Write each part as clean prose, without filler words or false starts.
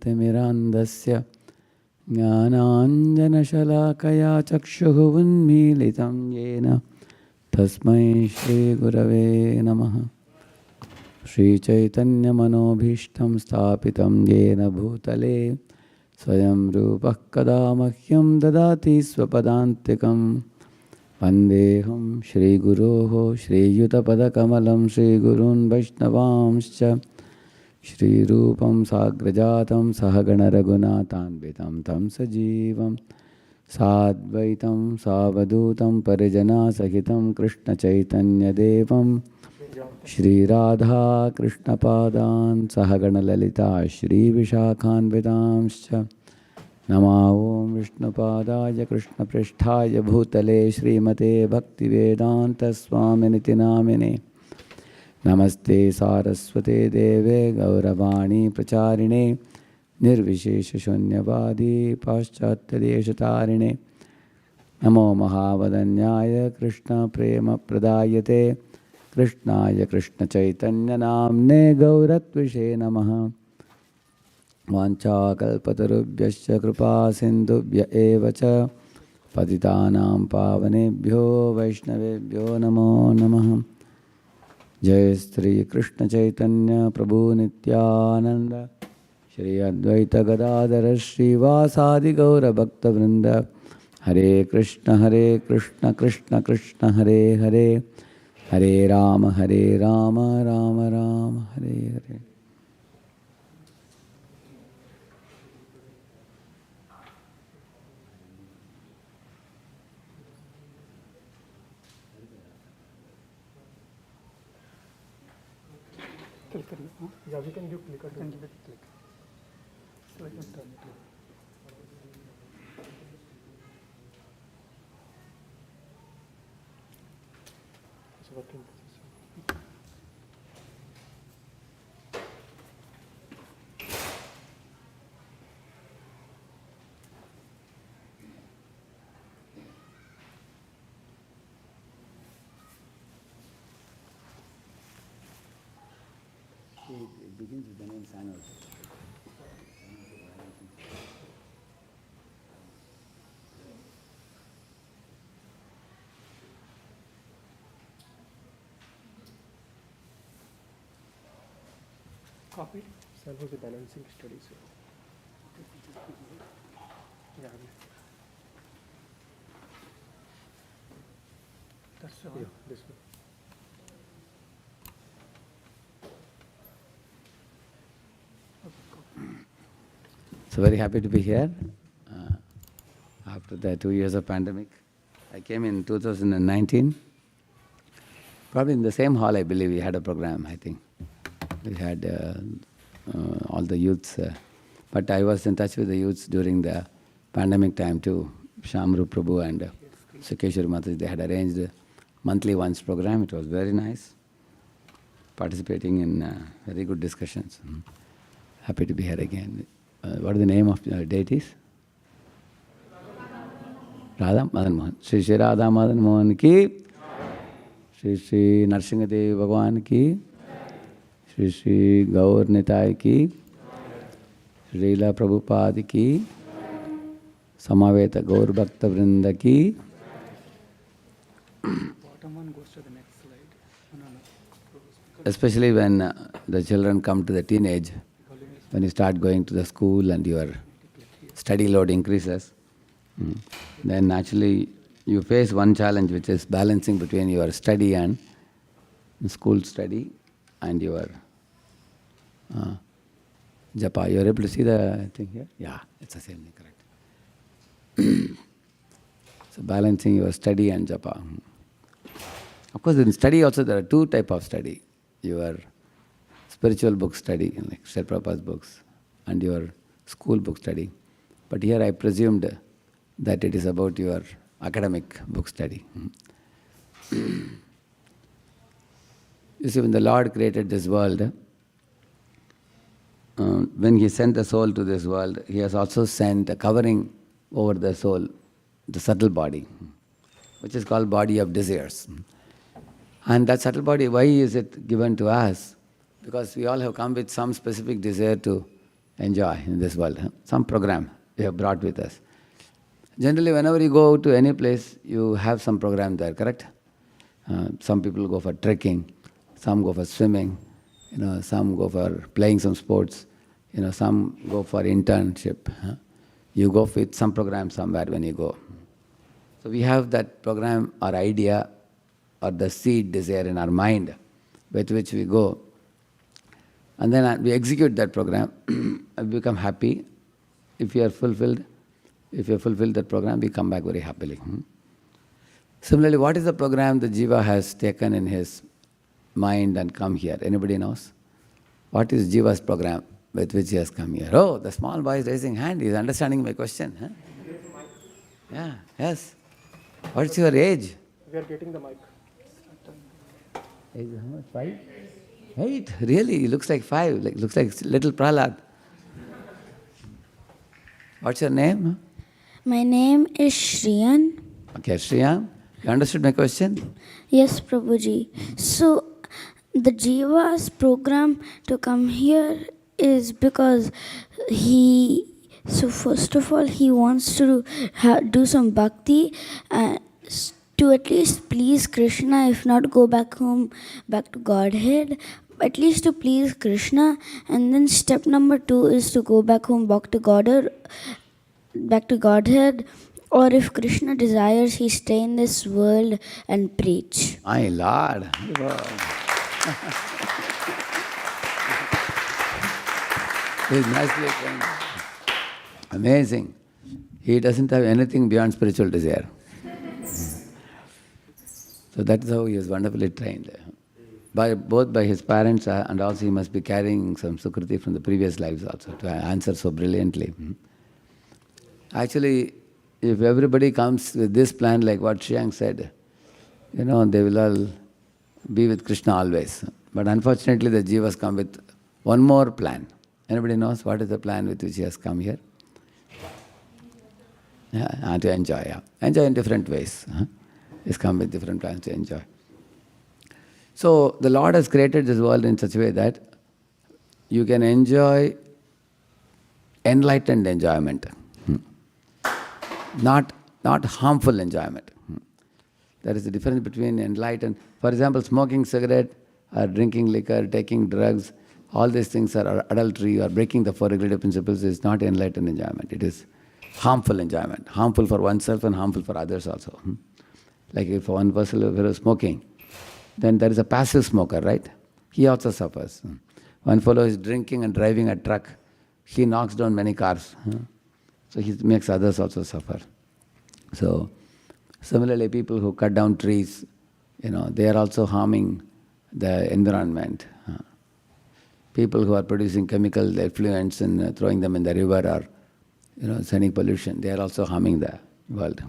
ज्ञानाञ्जनशलाकया ज्ञानाञ्जनशलाकया चक्षुः उन्मीलितं येन तस्मै श्रीगुरवे नमः। श्रीचैतन्यमनोभीष्टं स्थापितं येन भूतले स्वयं रूपः कदा मह्यं ददाति स्वपदान्तिकं। वन्देऽहं श्रीगुरोः श्रीयुतपदकमलं श्रीगुरून् वैष्णवांश्च श्रीरूपं साग्रजातं सहगणरघुनाथान्वितं तं सजीवं साद्वैतं सावधूतं परिजनासहितं कृष्णचैतन्यदेवं श्रीराधा कृष्णपादान् सहगणललिता श्रीविशाखान्वितांश्च नमो ॐ विष्णुपादाय कृष्णपृष्ठाय भूतले श्रीमते भक्तिवेदान्तस्वामिनिति नामिने। नमस्ते सारस्वते देवे गौरवाणी प्रचारिणे निर्विशेषशून्यवादी पाश्चात्यदेशतारिणे। नमो महावदन्याय कृष्णप्रेमप्रदायते कृष्णाय कृष्णचैतन्यनाम्ने गौरत्विषे नमः। वाञ्छाकल्पतरुभ्यश्च कृपासिन्धुभ्य एव च पतितानां पावनेभ्यो वैष्णवेभ्यो नमो नमः। जय श्री कृष्ण चैतन्य प्रभु नित्यानंद श्री अद्वैत गदाधर श्रीवासादि गौर भक्तवृंद। हरे Krishna Krishna Krishna Hare Hare Hare Ram Ram Ram Hare Hare. Yeah, we can give click. I can give it click. So I can turn it. It's working. It begins with the name Sanos. Copy. Serve the balancing studies. Yeah. That's all. Yeah, this one. So very happy to be here. After the 2 years of pandemic, I came in 2019. Probably in the same hall, I believe we had a program. I think we had all the youths, but I was in touch with the youths during the pandemic time too. Shamru Prabhu and Sukeshwar Mataji, they had arranged a monthly once program. It was very nice, participating in very good discussions. Happy to be here again. What is the name of your deities? Radha Madan Mohan. Shri Shri Radha Madan Mohan ki, Shri Shri Narsingadev Bhagwan ki, Shri Shri Gaur Nitai ki, Srila Prabhupada ki, Samaveta Gaur Bhakta Vrinda ki. Bottom one goes to the next slide. Especially when the children come to the teenage, when you start going to the school and your study load increases, then naturally you face one challenge, which is balancing between your study and school study and your japa. You are able to see the thing here? Yeah, it's the same thing, correct. So balancing your study and japa. Of course, in study also there are two types of study. Your spiritual book study, like Sri Prabhupada's books, and your school book study. But here I presumed that it is about your academic book study. You see, when the Lord created this world, when He sent the soul to this world, He has also sent a covering over the soul, the subtle body, which is called body of desires. And that subtle body, why is it given to us? Because we all have come with some specific desire to enjoy in this world. Some program we have brought with us. Generally, whenever you go to any place, you have some program there, correct? Some people go for trekking, some go for swimming, some go for playing some sports, some go for internship. You go with some program somewhere when you go. So we have that program or idea or the seed desire in our mind with which we go. And then we execute that program and become happy. If you have fulfilled that program, we come back very happily. Similarly, what is the program the Jiva has taken in his mind and come here? Anybody knows? What is Jiva's program with which he has come here? Oh, the small boy is raising hand. He is understanding my question. Huh? Yeah, yes. What's your age? We are getting the mic. Age how much? 5? 8? Really? He looks like 5. Looks like little Prahlad. What's your name? My name is Shriyan. Okay, Shriya, you understood my question? Yes, Prabhuji. So, the Jiva's program to come here is because first of all, he wants to do some bhakti to at least please Krishna, if not go back home, back to Godhead, at least to please Krishna. And then step number 2 is to go back home, back to Godhead, or if Krishna desires, he stay in this world and preach. My Lord. He's nicely trained. Amazing. He doesn't have anything beyond spiritual desire. So that's how he is wonderfully trained. Both by his parents and also he must be carrying some sukriti from the previous lives also to answer so brilliantly. Actually, if everybody comes with this plan like what Shriyang said, they will all be with Krishna always. But unfortunately the Jivas come with one more plan. Anybody knows what is the plan with which he has come here? Yeah, to enjoy. Yeah. Enjoy in different ways. He's come with different plans to enjoy. So the Lord has created this world in such a way that you can enjoy enlightened enjoyment. Not harmful enjoyment. There is a difference between enlightened. For example, smoking cigarette or drinking liquor, taking drugs, all these things are adultery or breaking the 4 regulative principles is not enlightened enjoyment. It is harmful enjoyment. Harmful for oneself and harmful for others also. Like if one person is smoking, then there is a passive smoker, right? He also suffers. One fellow is drinking and driving a truck. He knocks down many cars. So he makes others also suffer. So similarly, people who cut down trees, they are also harming the environment. People who are producing chemical effluents and throwing them in the river or sending pollution, they are also harming the world.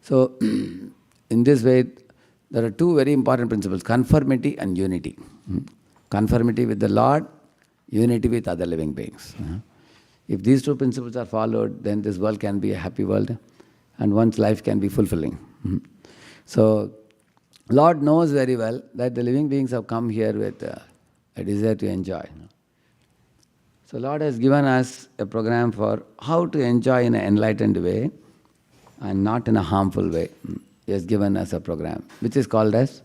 So in this way, there are 2 very important principles, conformity and unity. Conformity with the Lord, unity with other living beings. If these 2 principles are followed, then this world can be a happy world and one's life can be fulfilling. So Lord knows very well that the living beings have come here with a desire to enjoy. So Lord has given us a program for how to enjoy in an enlightened way and not in a harmful way. He has given us a program, which is called as,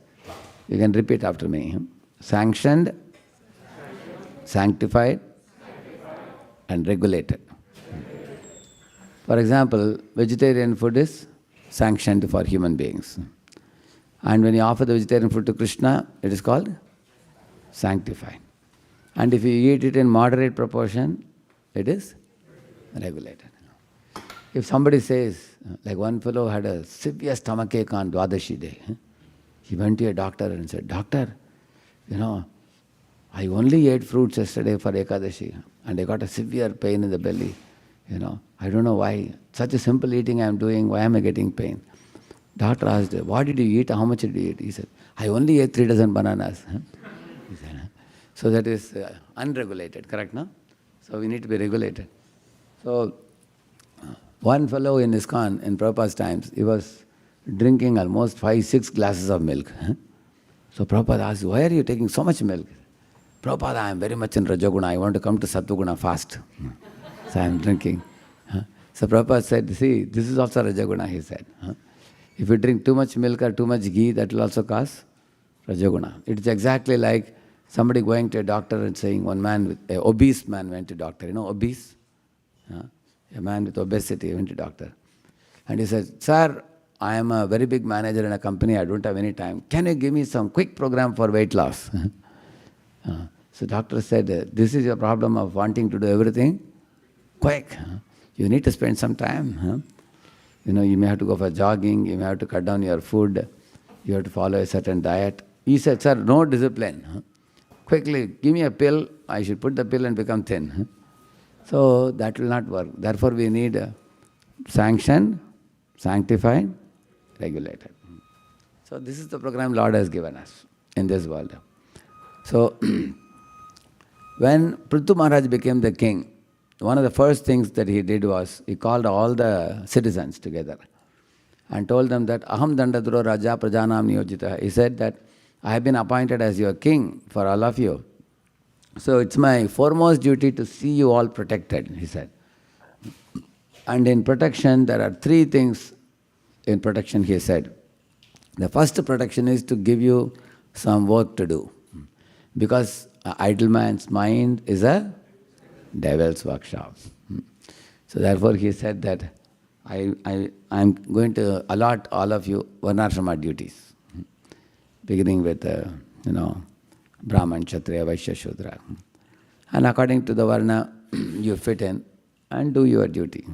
you can repeat after me, sanctioned, sanctified, and regulated. For example, vegetarian food is sanctioned for human beings. And when you offer the vegetarian food to Krishna, it is called sanctified. And if you eat it in moderate proportion, it is regulated. If somebody says, like one fellow had a severe stomachache on Dwadashi day, he went to a doctor and said, Doctor, I only ate fruits yesterday for Ekadashi and I got a severe pain in the belly. I don't know why. Such a simple eating I am doing, why am I getting pain? Doctor asked, what did you eat? How much did you eat? He said, I only ate 3 dozen bananas. He said, so that is unregulated, correct, no? So we need to be regulated. So one fellow in ISKCON in Prabhupada's times, he was drinking almost 5-6 glasses of milk. So Prabhupada asked, why are you taking so much milk? Prabhupada, I am very much in Rajoguna, I want to come to Sattva-guna fast. So I am drinking. So Prabhupada said, see, this is also Rajoguna, he said. If you drink too much milk or too much ghee, that will also cause Rajoguna. It's exactly like somebody going to a doctor and saying, an obese man went to doctor. You know, obese? A man with obesity went to doctor. And he said, sir, I am a very big manager in a company, I don't have any time. Can you give me some quick program for weight loss? So doctor said, this is your problem of wanting to do everything quick. You need to spend some time. You know, you may have to go for jogging, you may have to cut down your food, you have to follow a certain diet. He said, sir, no discipline. Quickly, give me a pill, I should put the pill and become thin. So that will not work. Therefore we need sanctioned, sanctified, regulated. So this is the program Lord has given us in this world. So when Prithu Maharaj became the king, one of the first things that he did was, he called all the citizens together and told them that Aham Dandaduro Raja Prajanam Niyojita. He said that I have been appointed as your king for all of you. So it's my foremost duty to see you all protected, he said. And in protection, there are three things in protection, he said. The first protection is to give you some work to do. Because an idle man's mind is a devil's workshop. So therefore he said that I'm going to allot all of you Varnashrama duties, beginning with, Brahman, Kshatriya, Vaishya, Shudra. And according to the Varna, you fit in and do your duty.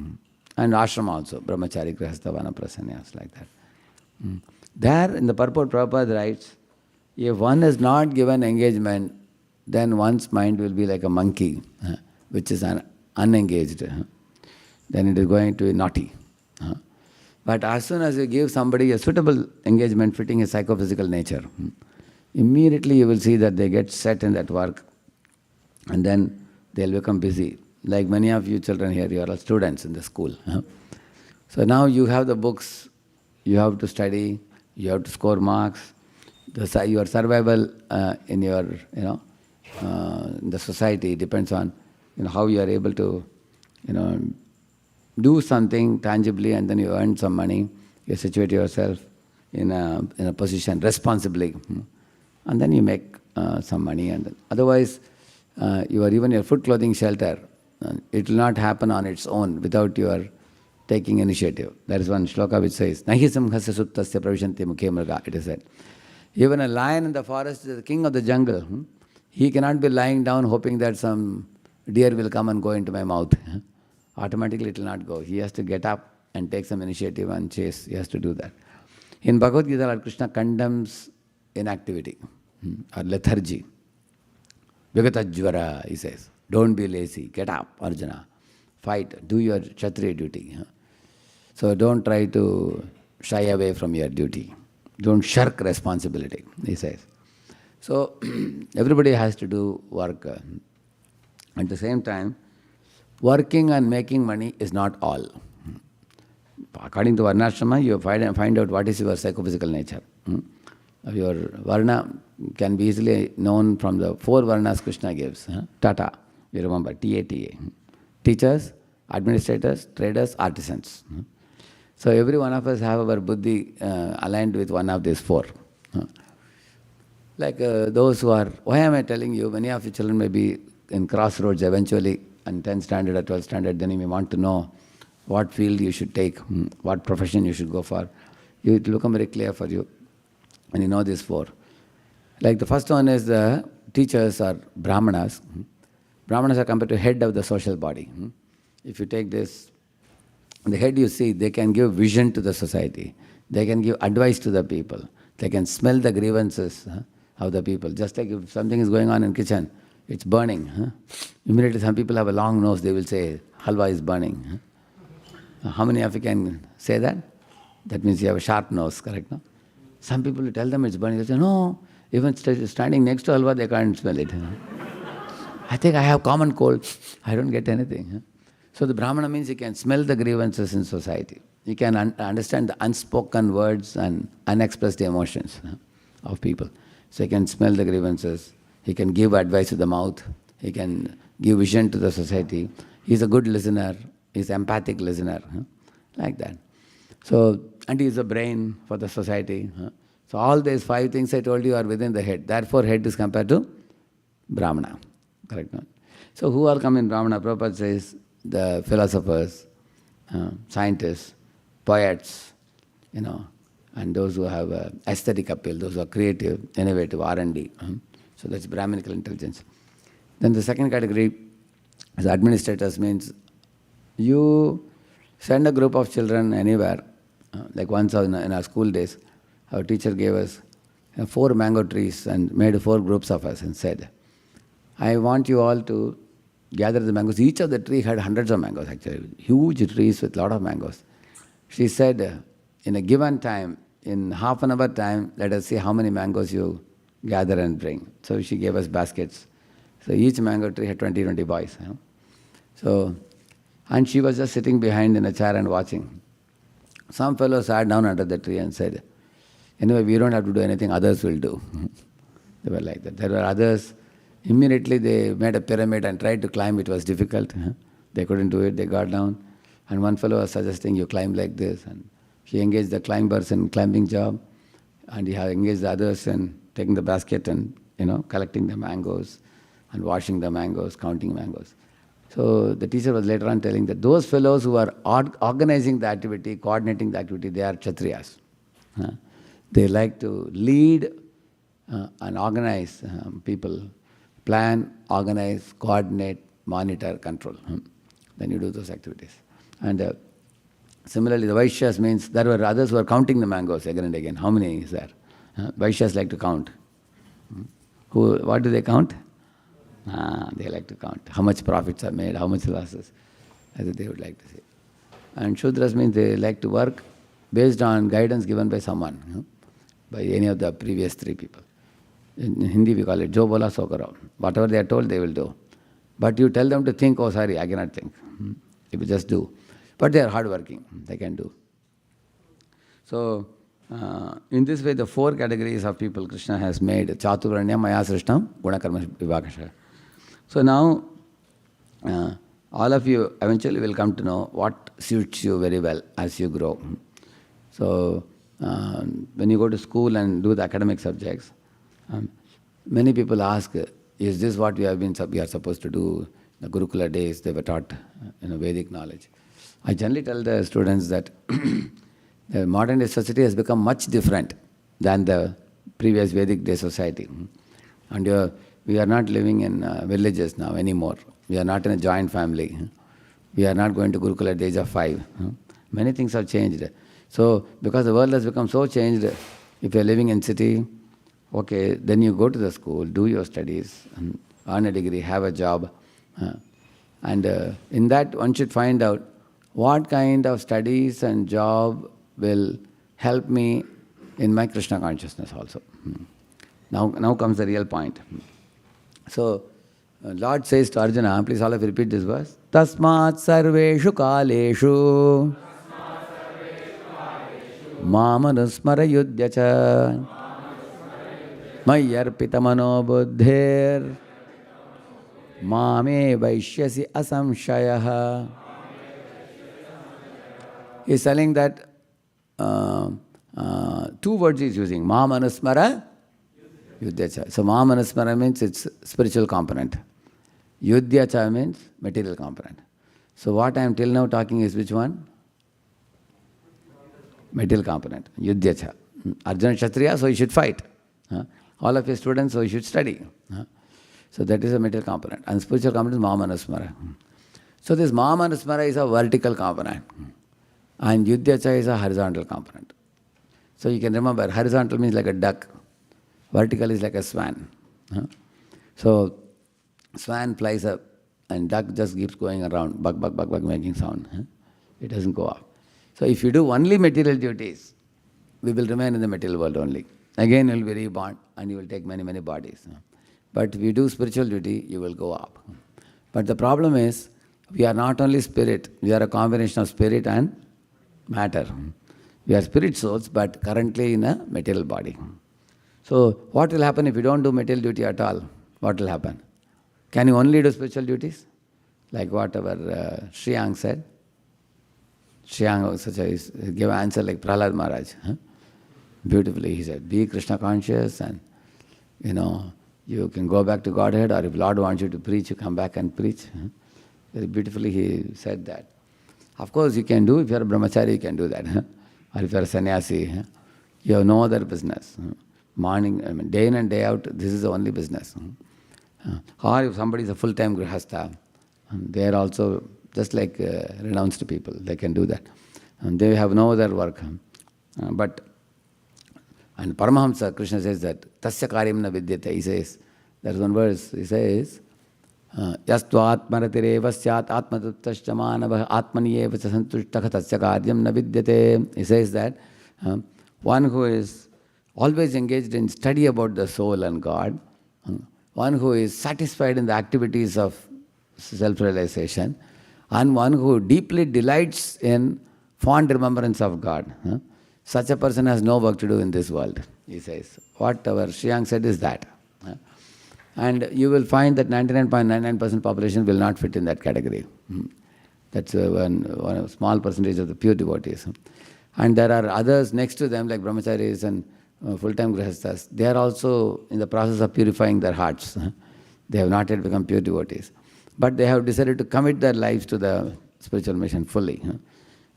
And Ashrama also, Brahmachari, Grihastha, Vanaprasanyas, like that. There in the purport, Prabhupada writes, if one is not given engagement, then one's mind will be like a monkey, which is unengaged. Then it is going to be naughty. But as soon as you give somebody a suitable engagement fitting his psychophysical nature, immediately you will see that they get set in that work and then they'll become busy. Like many of you children here, you are all students in the school. So now you have the books, you have to study, you have to score marks. Your survival in your, the society depends on, how you are able to, do something tangibly and then you earn some money, you situate yourself in a position responsibly, and then you make some money. And otherwise, even your food, clothing, shelter, it will not happen on its own without your taking initiative. There is one shloka which says, Nahi samghasya suttasya pravishanti mukhe mrga, it is said. Even a lion in the forest is the king of the jungle. He cannot be lying down hoping that some deer will come and go into my mouth. Automatically it will not go. He has to get up and take some initiative and chase. He has to do that. In Bhagavad Gita, Lord Krishna condemns inactivity or lethargy. Vigatajvara, he says. Don't be lazy. Get up, Arjuna. Fight. Do your Kshatriya duty. So don't try to shy away from your duty. Don't shirk responsibility, he says. So everybody has to do work. At the same time, working and making money is not all. According to Varnashrama, you find out what is your psychophysical nature. Your Varna can be easily known from the 4 Varnas Krishna gives. Tata, you remember, T-A-T-A. Teachers, administrators, traders, artisans. So every one of us have our buddhi aligned with one of these 4. Like those who are, why am I telling you, many of your children may be in crossroads eventually, in 10th standard or 12th standard, then you may want to know what field you should take, what profession you should go for. It will become very clear for you when you know these 4. Like the first one is the teachers or Brahmanas. Brahmanas are compared to head of the social body. If you take this, the head you see, they can give vision to the society. They can give advice to the people. They can smell the grievances of the people. Just like if something is going on in kitchen, it's burning. Immediately some people have a long nose, they will say, halwa is burning. How many of you can say that? That means you have a sharp nose, correct? No? Some people will tell them it's burning, they say, no, even standing next to halwa, they can't smell it. I think I have common cold, I don't get anything. So the Brahmana means he can smell the grievances in society. He can understand the unspoken words and unexpressed emotions of people. So he can smell the grievances. He can give advice to the mouth. He can give vision to the society. He's a good listener. He's empathic listener. Like that. So, and he's a brain for the society. So all these 5 things I told you are within the head. Therefore, head is compared to Brahmana. Correct? No? So who all come in Brahmana? Prabhupada says the philosophers, scientists, poets, and those who have aesthetic appeal, those who are creative, innovative, R&D. So that's Brahminical intelligence. Then the second category is administrators, means you send a group of children anywhere. Like once in our school days, our teacher gave us 4 mango trees and made 4 groups of us and said, I want you all to gather the mangoes. Each of the tree had hundreds of mangoes actually, huge trees with a lot of mangoes. She said, in a given time, in half an hour time, let us see how many mangoes you gather and bring. So she gave us baskets. So each mango tree had 20 boys. So, and she was just sitting behind in a chair and watching. Some fellow sat down under the tree and said, anyway, we don't have to do anything, others will do. They were like that. There were others, immediately they made a pyramid and tried to climb. It was difficult. They couldn't do it, they got down. And one fellow was suggesting you climb like this. And he engaged the climbers in climbing job. And he had engaged the others in taking the basket and, collecting the mangoes and washing the mangoes, counting mangoes. So the teacher was later on telling that those fellows who are organizing the activity, coordinating the activity, they are Kshatriyas. They like to lead and organize people, plan, organize, coordinate, monitor, control. Then you do those activities. And similarly, the Vaishyas means there were others who were counting the mangoes again and again. How many is there? Vaishyas like to count. What do they count? They like to count. How much profits are made, how much losses. As they would like to say. And Shudras means they like to work based on guidance given by someone, by any of the previous 3 people. In Hindi we call it Jo Bola So Karo. Whatever they are told, they will do. But you tell them to think, oh sorry, I cannot think. They will just do. But they are hardworking, they can do. So, in this way, the 4 categories of people Krishna has made, Chaturanya, Maya Srishtam, Gunakarma Vivakasha. So now, all of you eventually will come to know what suits you very well as you grow. So, when you go to school and do the academic subjects, many people ask, is this what we are supposed to do? The Gurukula days, they were taught Vedic knowledge. I generally tell the students that the modern day society has become much different than the previous Vedic day society. And we are not living in villages now anymore. We are not in a joint family. We are not going to Gurukula at the age of 5. Many things have changed. So, because the world has become so changed, if you are living in city, okay, then you go to the school, do your studies, earn a degree, have a job. And in that one should find out what kind of studies and job will help me in my Krishna consciousness also. Now comes the real point. So, Lord says to Arjuna, please all of you repeat this verse. Tasmat sarveshu kaleshu mamanusmara yudhyacha mayyarpita mano buddhir mame vaishyasi asamshayah. He is telling that 2 words he is using, mamanusmara yudhyacha. So mamanusmara means it's spiritual component. Yudhyacha means material component. So what I am till now talking is which one? Material component, Yudhyacha. Arjuna Kshatriya, so he should fight. All of his students, so he should study. So that is a material component. And spiritual component is Mahamanusmara. So this Mahamanusmara is a vertical component. And Yudhyacha is a horizontal component. So you can remember, horizontal means like a duck. Vertical is like a swan. So swan flies up and duck just keeps going around, buck, buck, buck, buck, making sound. It doesn't go up. So if you do only material duties, we will remain in the material world only. Again, you will be reborn and you will take many, many bodies. But if you do spiritual duty, you will go up. But the problem is, we are not only spirit, we are a combination of spirit and matter. We are spirit souls, but currently in a material body. So what will happen if you don't do material duty at all? what will happen? Can you only do spiritual duties? Like what our Shriyang said. Shriyang was he gave an answer like Prahlad Maharaj. Beautifully, he said, be Krishna conscious and, you can go back to Godhead, or if Lord wants you to preach, you come back and preach. Very beautifully he said that. Of course, you can do, if you are a brahmachari, you can do that. Or if you are a sannyasi, you have no other business. Morning, day in and day out, this is the only business. Or if somebody is a full-time grihastha, they are also just like renounced people, they can do that. They have no other work. And Paramahamsa, Krishna says that, tasya karyam na vidyate, he says, there's one verse, he says, yastu atmaratireva syat atmatuttascha manavah atmaniyeva cha santushtaka tasya karyam na vidyate. He says that one who is always engaged in study about the soul and God, one who is satisfied in the activities of self-realization, and one who deeply delights in fond remembrance of God, such a person has no work to do in this world, he says. What our Shriyang said is that. And you will find that 99.99% population will not fit in that category. That's one small percentage of the pure devotees. And there are others next to them, like brahmacharis and full-time grihasthas. They are also in the process of purifying their hearts. They have not yet become pure devotees. But they have decided to commit their lives to the spiritual mission fully.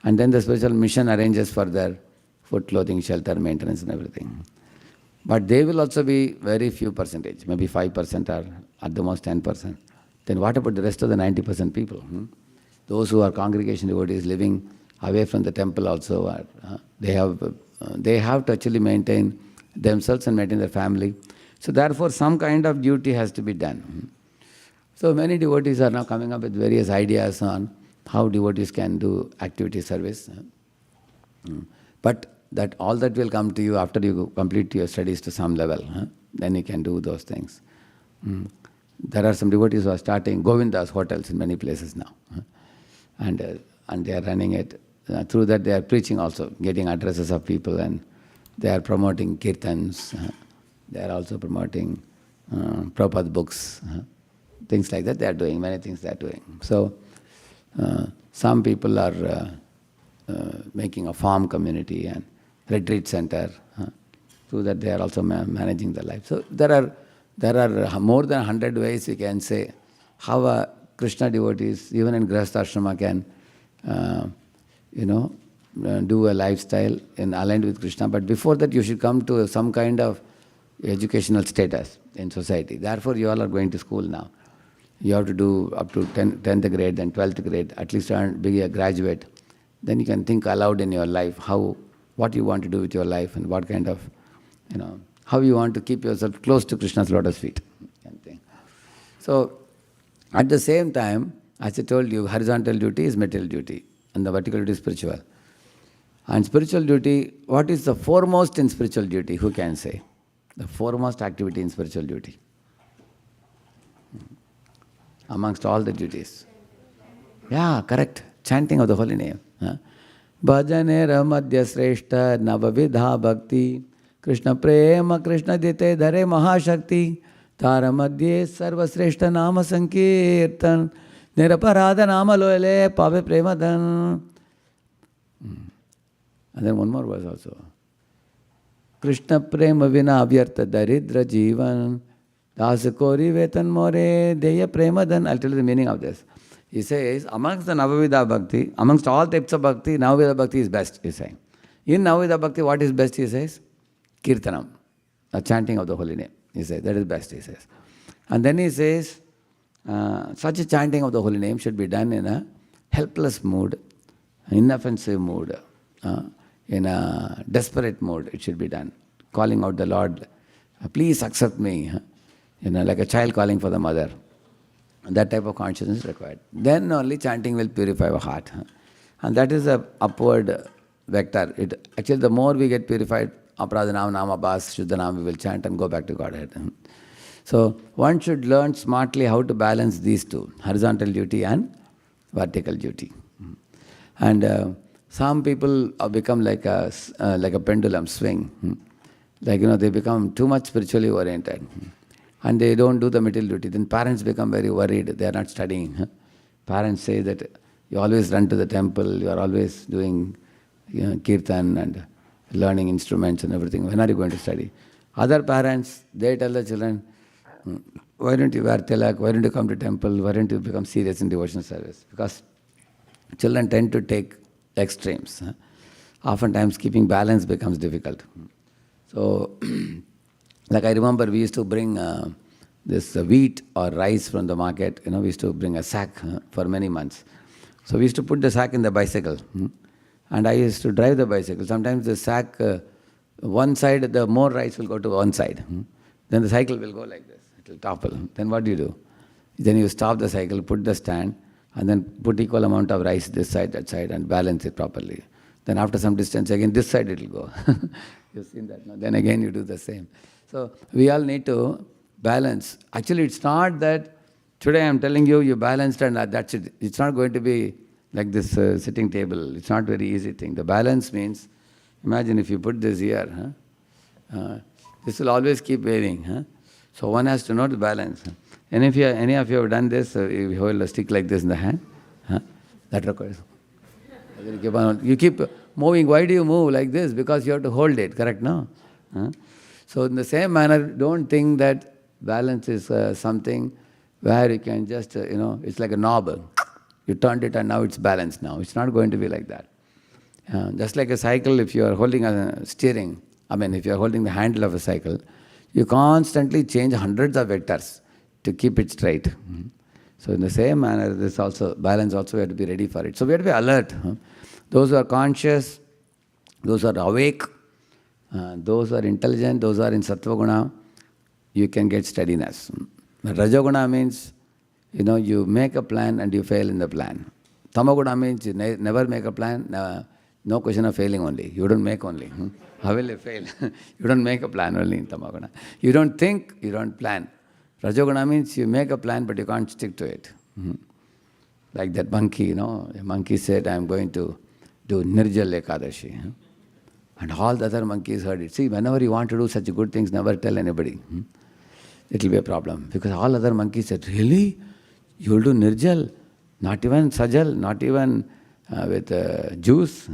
And then the spiritual mission arranges for their food, clothing, shelter, maintenance and everything. But they will also be very few percentage, maybe 5% or at the most 10%. Then what about the rest of the 90% people? Those who are congregation devotees living away from the temple also, they have to actually maintain themselves and maintain their family. So therefore some kind of duty has to be done. So many devotees are now coming up with various ideas on how devotees can do activity service. But all that will come to you after you complete your studies to some level. Then you can do those things. There are some devotees who are starting Govinda's hotels in many places now. And they are running it. Through that they are preaching also, getting addresses of people, and they are promoting kirtans. They are also promoting Prabhupada books. Things like that they are doing, many things they are doing. So some people are making a farm community and retreat center. Through that they are also managing their life. So there are more than 100 ways we can say how a Krishna devotees, even in Grihastha ashrama, can do a lifestyle aligned with Krishna. But before that you should come to some kind of educational status in society. Therefore you all are going to school now. You have to do up to 10th grade, then 12th grade, at least be a graduate. Then you can think aloud in your life what you want to do with your life and what kind of, how you want to keep yourself close to Krishna's lotus feet. So at the same time, as I told you, horizontal duty is material duty and the vertical duty is spiritual. And spiritual duty, what is the foremost in spiritual duty? Who can say? The foremost activity in spiritual duty amongst all the duties. Yeah, correct. Chanting of the holy name. Bhajanera madhya sreshta navavidha bhakti Krishna prema Krishna dite dhare mahashakti Tara madhye sarva sreshta nama sankirtan Niraparada nama loyale pave premadan. And then one more verse also. Krishna prema vina avyartha daridra jivan Das kori vetan more deya premadan. I'll tell you the meaning of this. He says, amongst the Navavidha Bhakti, amongst all types of Bhakti, Navavidha Bhakti is best, he's saying. In Navavidha Bhakti, what is best, he says? Kirtanam, the chanting of the holy name. He says, that is best, he says. And then he says, such a chanting of the holy name should be done in a helpless mood, inoffensive mood, in a desperate mood it should be done. Calling out the Lord, please accept me, like a child calling for the mother. That type of consciousness is required. Then only chanting will purify our heart. And that is a upward vector. Actually, the more we get purified, Aparadhanam, Namabhas, Shuddhanam, we will chant and go back to Godhead. So one should learn smartly how to balance these two, horizontal duty and vertical duty. And some people become like a pendulum swing. They become too much spiritually oriented. and they don't do the material duty, then parents become very worried. They are not studying. Parents say that you always run to the temple, you are always doing kirtan and learning instruments and everything. When are you going to study? Other parents, they tell the children, why don't you wear tilak, why don't you come to temple, why don't you become serious in devotional service? Because children tend to take extremes. Oftentimes keeping balance becomes difficult. So, like I remember we used to bring this wheat or rice from the market, we used to bring a sack for many months. So we used to put the sack in the bicycle. And I used to drive the bicycle. Sometimes the sack, one side, the more rice will go to one side. Then the cycle will go like this. It will topple. Then what do? Then you stop the cycle, put the stand, and then put equal amount of rice this side, that side, and balance it properly. Then after some distance, again this side it will go. You've seen that, no? Then again you do the same. So we all need to balance. Actually, it's not that today I'm telling you, you balanced and that's it. It's not going to be like this sitting table. It's not very easy thing. The balance means, imagine if you put this here, this will always keep waving. So one has to know the balance. And if any of you have done this, you hold a stick like this in the hand, that requires. You keep moving. Why do you move like this? Because you have to hold it, correct, no? So in the same manner, don't think that balance is something where you can just, it's like a knob. You turned it and now it's balanced now. It's not going to be like that. Just like a cycle, if you are holding a steering, if you are holding the handle of a cycle, you constantly change hundreds of vectors to keep it straight. So in the same manner, this also, balance also, we have to be ready for it. So we have to be alert. Those who are conscious, those who are awake, those who are intelligent, those who are in sattva guna, you can get steadiness. Rajoguna means, you make a plan and you fail in the plan. Tamaguna means you never make a plan, no question of failing only. You don't make only. How will you fail? You don't make a plan only in Tamaguna. You don't think, you don't plan. Rajoguna means you make a plan but you can't stick to it. Like that monkey, a monkey said, I am going to do Nirjal Ekadashi. And all the other monkeys heard it. See, whenever you want to do such good things, never tell anybody. It will be a problem. Because all other monkeys said, really? You will do Nirjal? Not even Sajal? Not even with juice?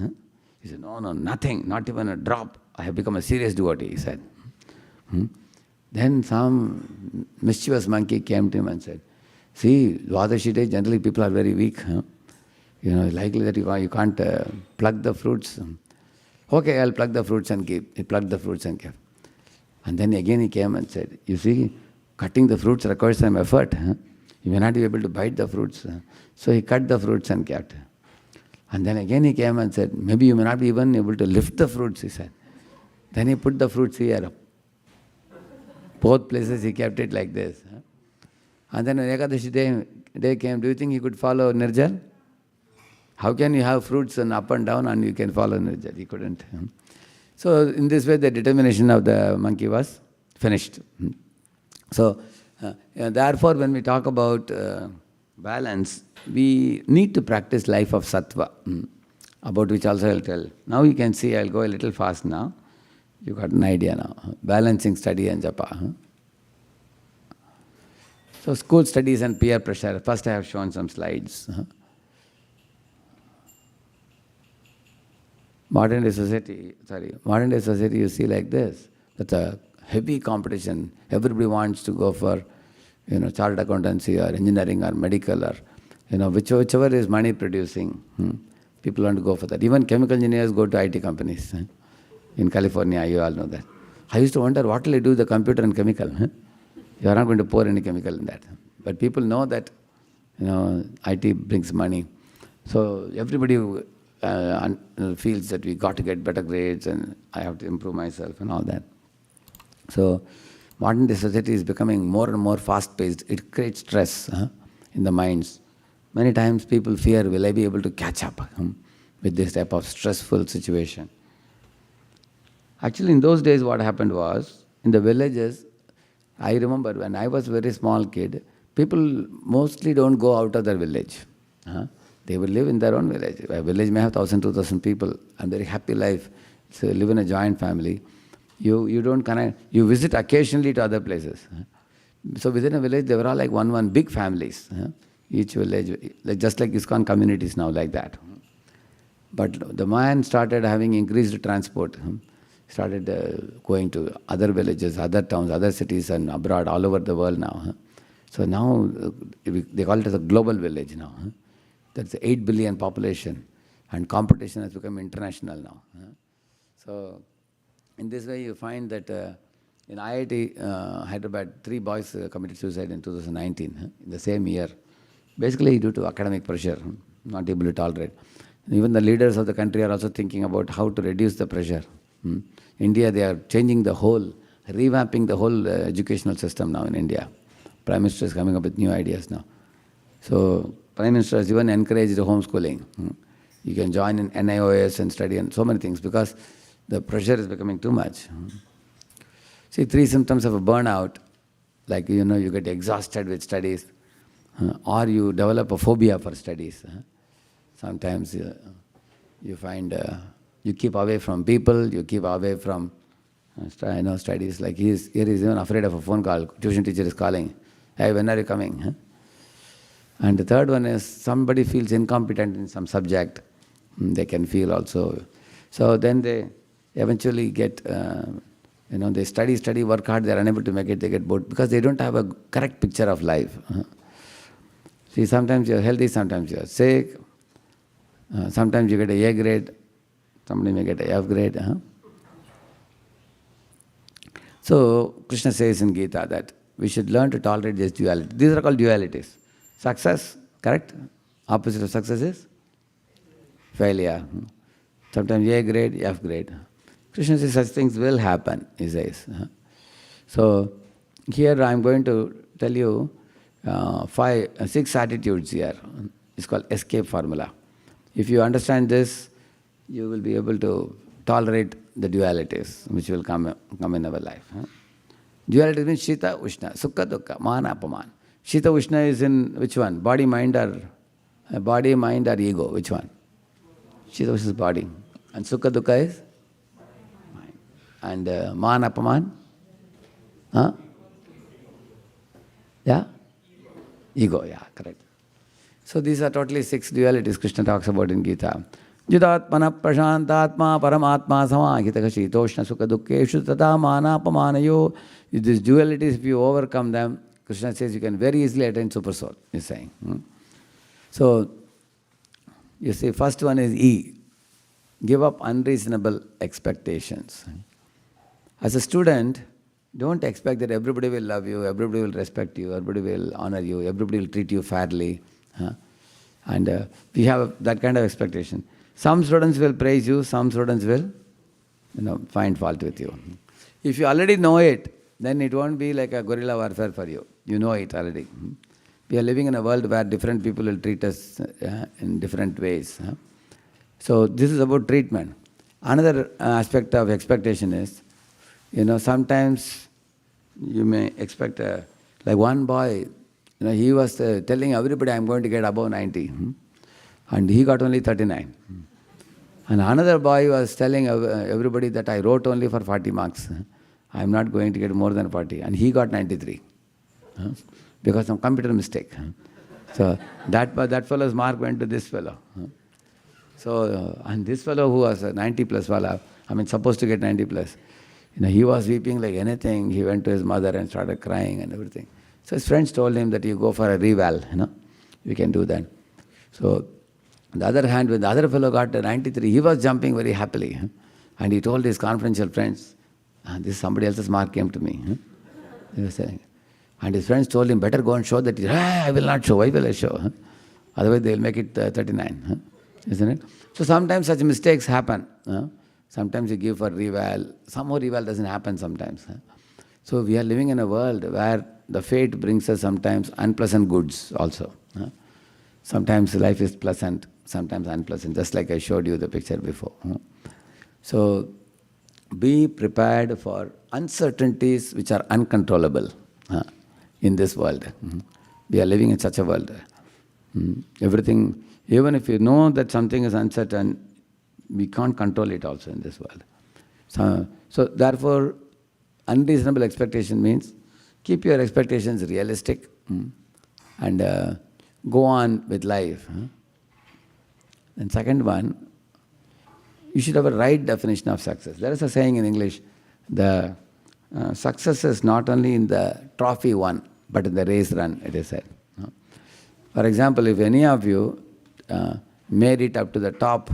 He said, no, nothing. Not even a drop. I have become a serious devotee, he said. Then some mischievous monkey came to him and said, see, Dwadashi day, generally people are very weak. Likely that you can't pluck the fruits. Okay, I'll pluck the fruits and give. He plucked the fruits and gave. And then again he came and said, you see, cutting the fruits requires some effort. You may not be able to bite the fruits. So he cut the fruits and kept. And then again he came and said, maybe you may not be even able to lift the fruits, he said. Then he put the fruits here. Both places he kept it like this. And then when Ekadashi day came, do you think he could follow Nirjal? How can you have fruits and up and down and you can follow Nirjal? He couldn't. So in this way the determination of the monkey was finished. So therefore when we talk about balance, we need to practice life of sattva, about which also I'll tell. Now you can see, I'll go a little fast now. You got an idea now. Balancing study and japa. So school studies and peer pressure. First I have shown some slides. Modern day society, you see like this. That's a heavy competition. Everybody wants to go for, chartered accountancy or engineering or medical or, whichever is money producing. People want to go for that. Even chemical engineers go to IT companies. In California, you all know that. I used to wonder, what will I do with the computer and chemical? You are not going to pour any chemical in that. But people know that, IT brings money. So everybody feels that we got to get better grades and I have to improve myself and all that. So modern day society is becoming more and more fast-paced. It creates stress in the minds. Many times people fear, will I be able to catch up with this type of stressful situation? Actually, in those days what happened was, in the villages, I remember when I was a very small kid, people mostly don't go out of their village. They will live in their own village. A village may have 1,000, 2,000 people, and very happy life. So live in a joint family. You don't connect. You visit occasionally to other places. So within a village, they were all like one big families. Each village, like just like ISKCON communities now, like that. But the man started having increased transport. Started going to other villages, other towns, other cities, and abroad, all over the world now. So now they call it as a global village now. That's 8 billion population, and competition has become international now. So in this way, you find that in IIT Hyderabad, 3 boys committed suicide in 2019, in the same year. Basically due to academic pressure, not able to tolerate. Even the leaders of the country are also thinking about how to reduce the pressure. India, they are changing the whole, revamping the whole educational system now in India. Prime Minister is coming up with new ideas now. So Prime Minister has even encouraged homeschooling. You can join in NIOS and study and so many things because the pressure is becoming too much. See, 3 symptoms of a burnout, like you get exhausted with studies, or you develop a phobia for studies. Sometimes you find you keep away from people, you keep away from studies. Like here he's even afraid of a phone call. Tuition teacher is calling, "Hey, when are you coming?" And the third one is somebody feels incompetent in some subject. They can feel also. So then they eventually get, they study, work hard, they're unable to make it, they get bored because they don't have a correct picture of life. See, sometimes you're healthy, sometimes you're sick, sometimes you get a A grade, somebody may get a F grade. So, Krishna says in Gita that we should learn to tolerate this duality. These are called dualities. Success, correct? Opposite of success is failure. Sometimes A grade, F grade. Krishna says such things will happen, he says. So, here I am going to tell you 6 attitudes here. It's called escape formula. If you understand this, you will be able to tolerate the dualities which will come in our life. Duality means Shita, Ushna, Sukha, Dukkha, Mana, Apamana. Shita, Ushna is in which one? Body, mind or ego? Which one? Shita, Ushna is body. And Sukha, Dukkha is? Mind. And Mana, Apamana? Yeah? Ego, yeah, correct. So these are totally 6 dualities Krishna talks about in Gita. Jidatmana prashantatma paramatma samahitaka shitoshna sukha dukkeshu tata mana apamanayo. These dualities, if you overcome them, Krishna says you can very easily attain super soul, he's saying. So, you see, first one is E. Give up unreasonable expectations. As a student, don't expect that everybody will love you, everybody will respect you, everybody will honor you, everybody will treat you fairly. And we have that kind of expectation. Some students will praise you, some students will find fault with you. If you already know it, then it won't be like a guerrilla warfare for you. You know it already. We are living in a world where different people will treat us in different ways. So this is about treatment. Another aspect of expectation is, sometimes you may expect, like one boy, he was telling everybody, I'm going to get above 90. And he got only 39. And another boy was telling everybody that I wrote only for 40 marks. I'm not going to get more than 40. And he got 93. Because of computer mistake. So that fellow's mark went to this fellow. So, and this fellow who was a 90 plus fellow, supposed to get 90 plus, he was weeping like anything. He went to his mother and started crying and everything. So his friends told him that you go for a reval, you can do that. So, on the other hand, when the other fellow got 93, he was jumping very happily. And he told his confidential friends, this somebody else's mark came to me. He was saying. And his friends told him, better go and show that. I will not show. Why will I show? Otherwise they will make it 39. Isn't it? So sometimes such mistakes happen. Sometimes you give for reval. Some more reval doesn't happen sometimes. So we are living in a world where the fate brings us sometimes unpleasant goods also. Sometimes life is pleasant, sometimes unpleasant, just like I showed you the picture before. So be prepared for uncertainties which are uncontrollable in this world. We are living in such a world. Everything, even if you know that something is uncertain, we can't control it also in this world. So therefore, unreasonable expectation means keep your expectations realistic, and go on with life. And second one, you should have a right definition of success. There is a saying in English, the success is not only in the trophy won, but in the race run, it is said. For example, if any of you made it up to the top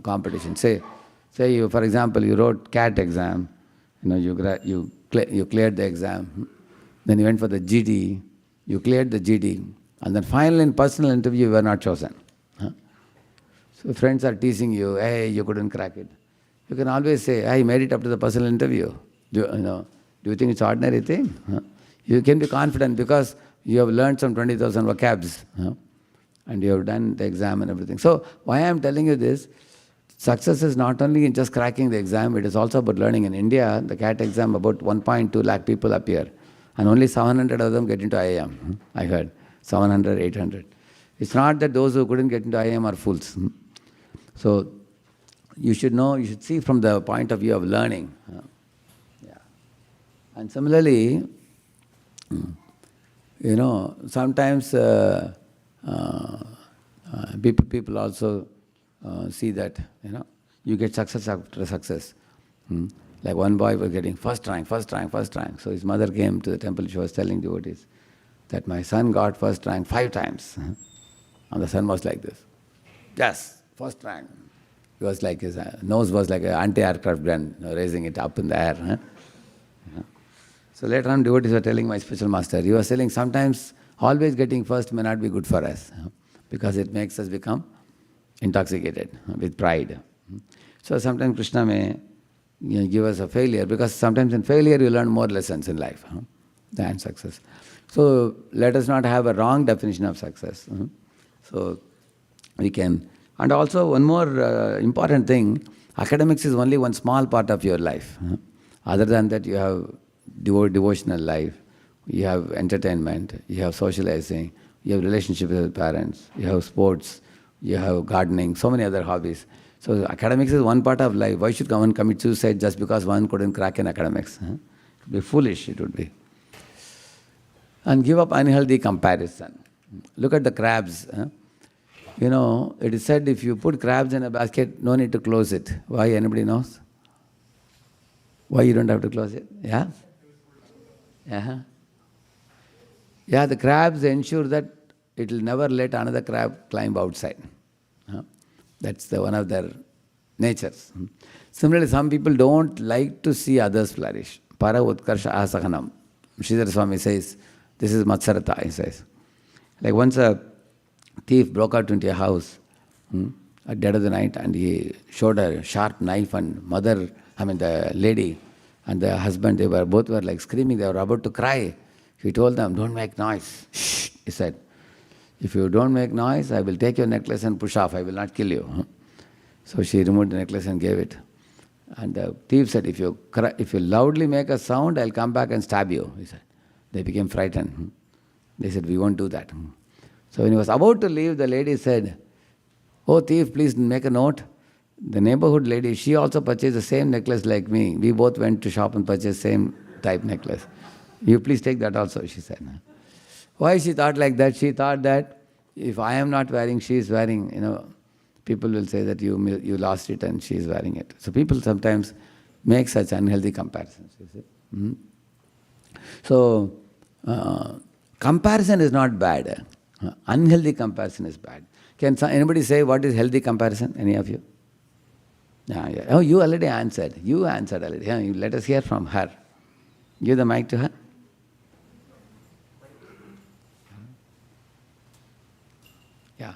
competition, say you, for example, you wrote CAT exam, you cleared the exam, then you went for the GD, you cleared the GD, and then finally in personal interview you were not chosen. So friends are teasing you, hey, you couldn't crack it. You can always say, I made it up to the personal interview. Do you think it's ordinary thing? You can be confident because you have learned some 20,000 vocabs, and you have done the exam and everything. So why I am telling you this, success is not only in just cracking the exam, it is also about learning. In India, the CAT exam, about 1.2 lakh people appear, and only 700 of them get into IIM. I heard 700, 800. It's not that those who couldn't get into IIM are fools. So you should know, you should see from the point of view of learning. And similarly, sometimes people also see that, you get success after success. Like one boy was getting first rank. So his mother came to the temple, she was telling devotees that my son got first rank 5 times. And the son was like this. Yes, first rank. He was like, his nose was like an anti-aircraft gun, raising it up in the air. So later on, devotees were telling my spiritual master, he was telling sometimes always getting first may not be good for us, because it makes us become intoxicated with pride. So sometimes Krishna may give us a failure, because sometimes in failure you learn more lessons in life than success. So let us not have a wrong definition of success. So we can. And also one more important thing, academics is only one small part of your life. Other than that, you have devotional life, you have entertainment, you have socializing, you have relationship with parents, you have sports, you have gardening, so many other hobbies. So academics is one part of life. Why should one commit suicide just because one couldn't crack in academics? It would be foolish, it would be. And give up unhealthy comparison. Look at the crabs. It is said if you put crabs in a basket, no need to close it. Why? Anybody knows? Why you don't have to close it? Yeah? Yeah, the crabs ensure that it will never let another crab climb outside. That's one of their natures. Similarly, some people don't like to see others flourish. Para utkarsha asahanam. Sridhar Swami says, this is Matsarata, he says. Like once a thief broke out into a house at dead of the night, and he showed a sharp knife, and the lady and the husband, both were like screaming, they were about to cry. He told them, don't make noise. Shh, he said. If you don't make noise, I will take your necklace and push off. I will not kill you. So she removed the necklace and gave it. And the thief said, if you loudly make a sound, I'll come back and stab you, he said. They became frightened. They said, we won't do that. So when he was about to leave, the lady said, oh thief, please make a note. The neighborhood lady, she also purchased the same necklace like me. We both went to shop and purchased same type necklace. You please take that also, she said. Why she thought like that? She thought that if I am not wearing, she is wearing, people will say that you lost it and she is wearing it. So people sometimes make such unhealthy comparisons, you see. So, comparison is not bad. Unhealthy comparison is bad. Can anybody say what is healthy comparison? Any of you? Yeah. Oh, you already answered. You answered already. Yeah, let us hear from her. Give the mic to her. Yeah.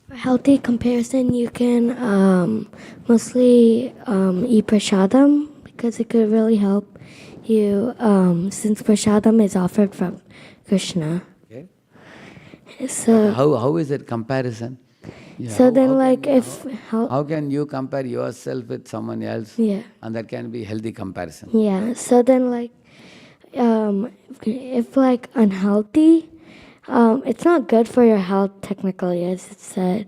For healthy comparison, you can mostly eat prasadam, because it could really help you, since prasadam is offered from Krishna. Okay. So How is it comparison? Yeah, so then, like, if how can you compare yourself with someone else? Yeah. And that can be healthy comparison. Yeah. So then, like, if like unhealthy, it's not good for your health technically, as it said,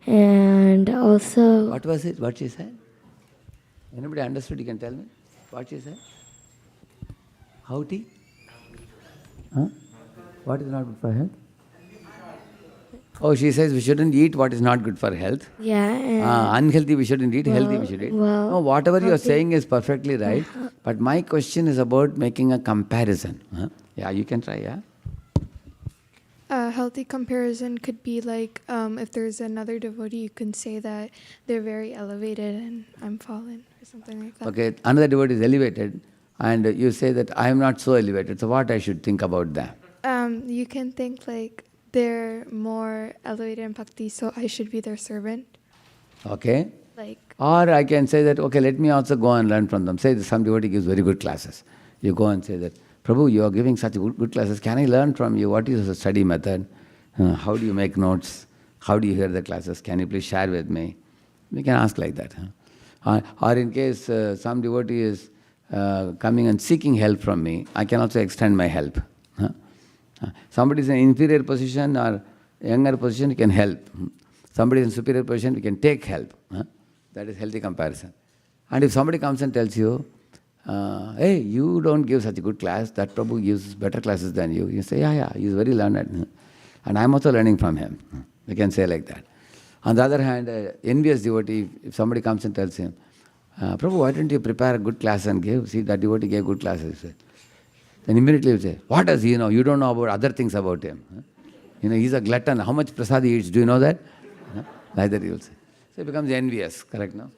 and also. What was it? What she said? Anybody understood? You can tell me. What she said? Healthy? Huh? What is not good for health? Oh, she says we shouldn't eat what is not good for health. Yeah. And Unhealthy we shouldn't eat, healthy we should eat. well, No, whatever you are healthy- saying is perfectly right. But my question is about making a comparison. Huh? Yeah, you can try, yeah? A healthy comparison could be like if there's another devotee, you can say that they're very elevated and I'm fallen or something like that. Okay, another devotee is elevated and you say that I am not so elevated. So what I should think about that? You can think like they're more elevated in bhakti, so I should be their servant. Okay? Like, Or I can say that, okay, let me also go and learn from them. Say that some devotee gives very good classes. You go and say that, Prabhu, you are giving such good classes. Can I learn from you? What is the study method? How do you make notes? How do you hear the classes? Can you please share with me? We can ask like that. Or in case some devotee is coming and seeking help from me, I can also extend my help. Somebody is in an inferior position or younger position, you can help. Somebody is in superior position, we can take help. That is healthy comparison. And if somebody comes and tells you, hey, you don't give such a good class, that Prabhu gives better classes than you. You say, yeah, he's very learned. And I'm also learning from him. We can say like that. On the other hand, envious devotee, if somebody comes and tells him, Prabhu, why didn't you prepare a good class and give? See, that devotee gave good classes. Then immediately you say, what does he know? You don't know about other things about him. He's a glutton. How much prasad he eats? Do you know that? Like that he will say. So he becomes envious, correct now?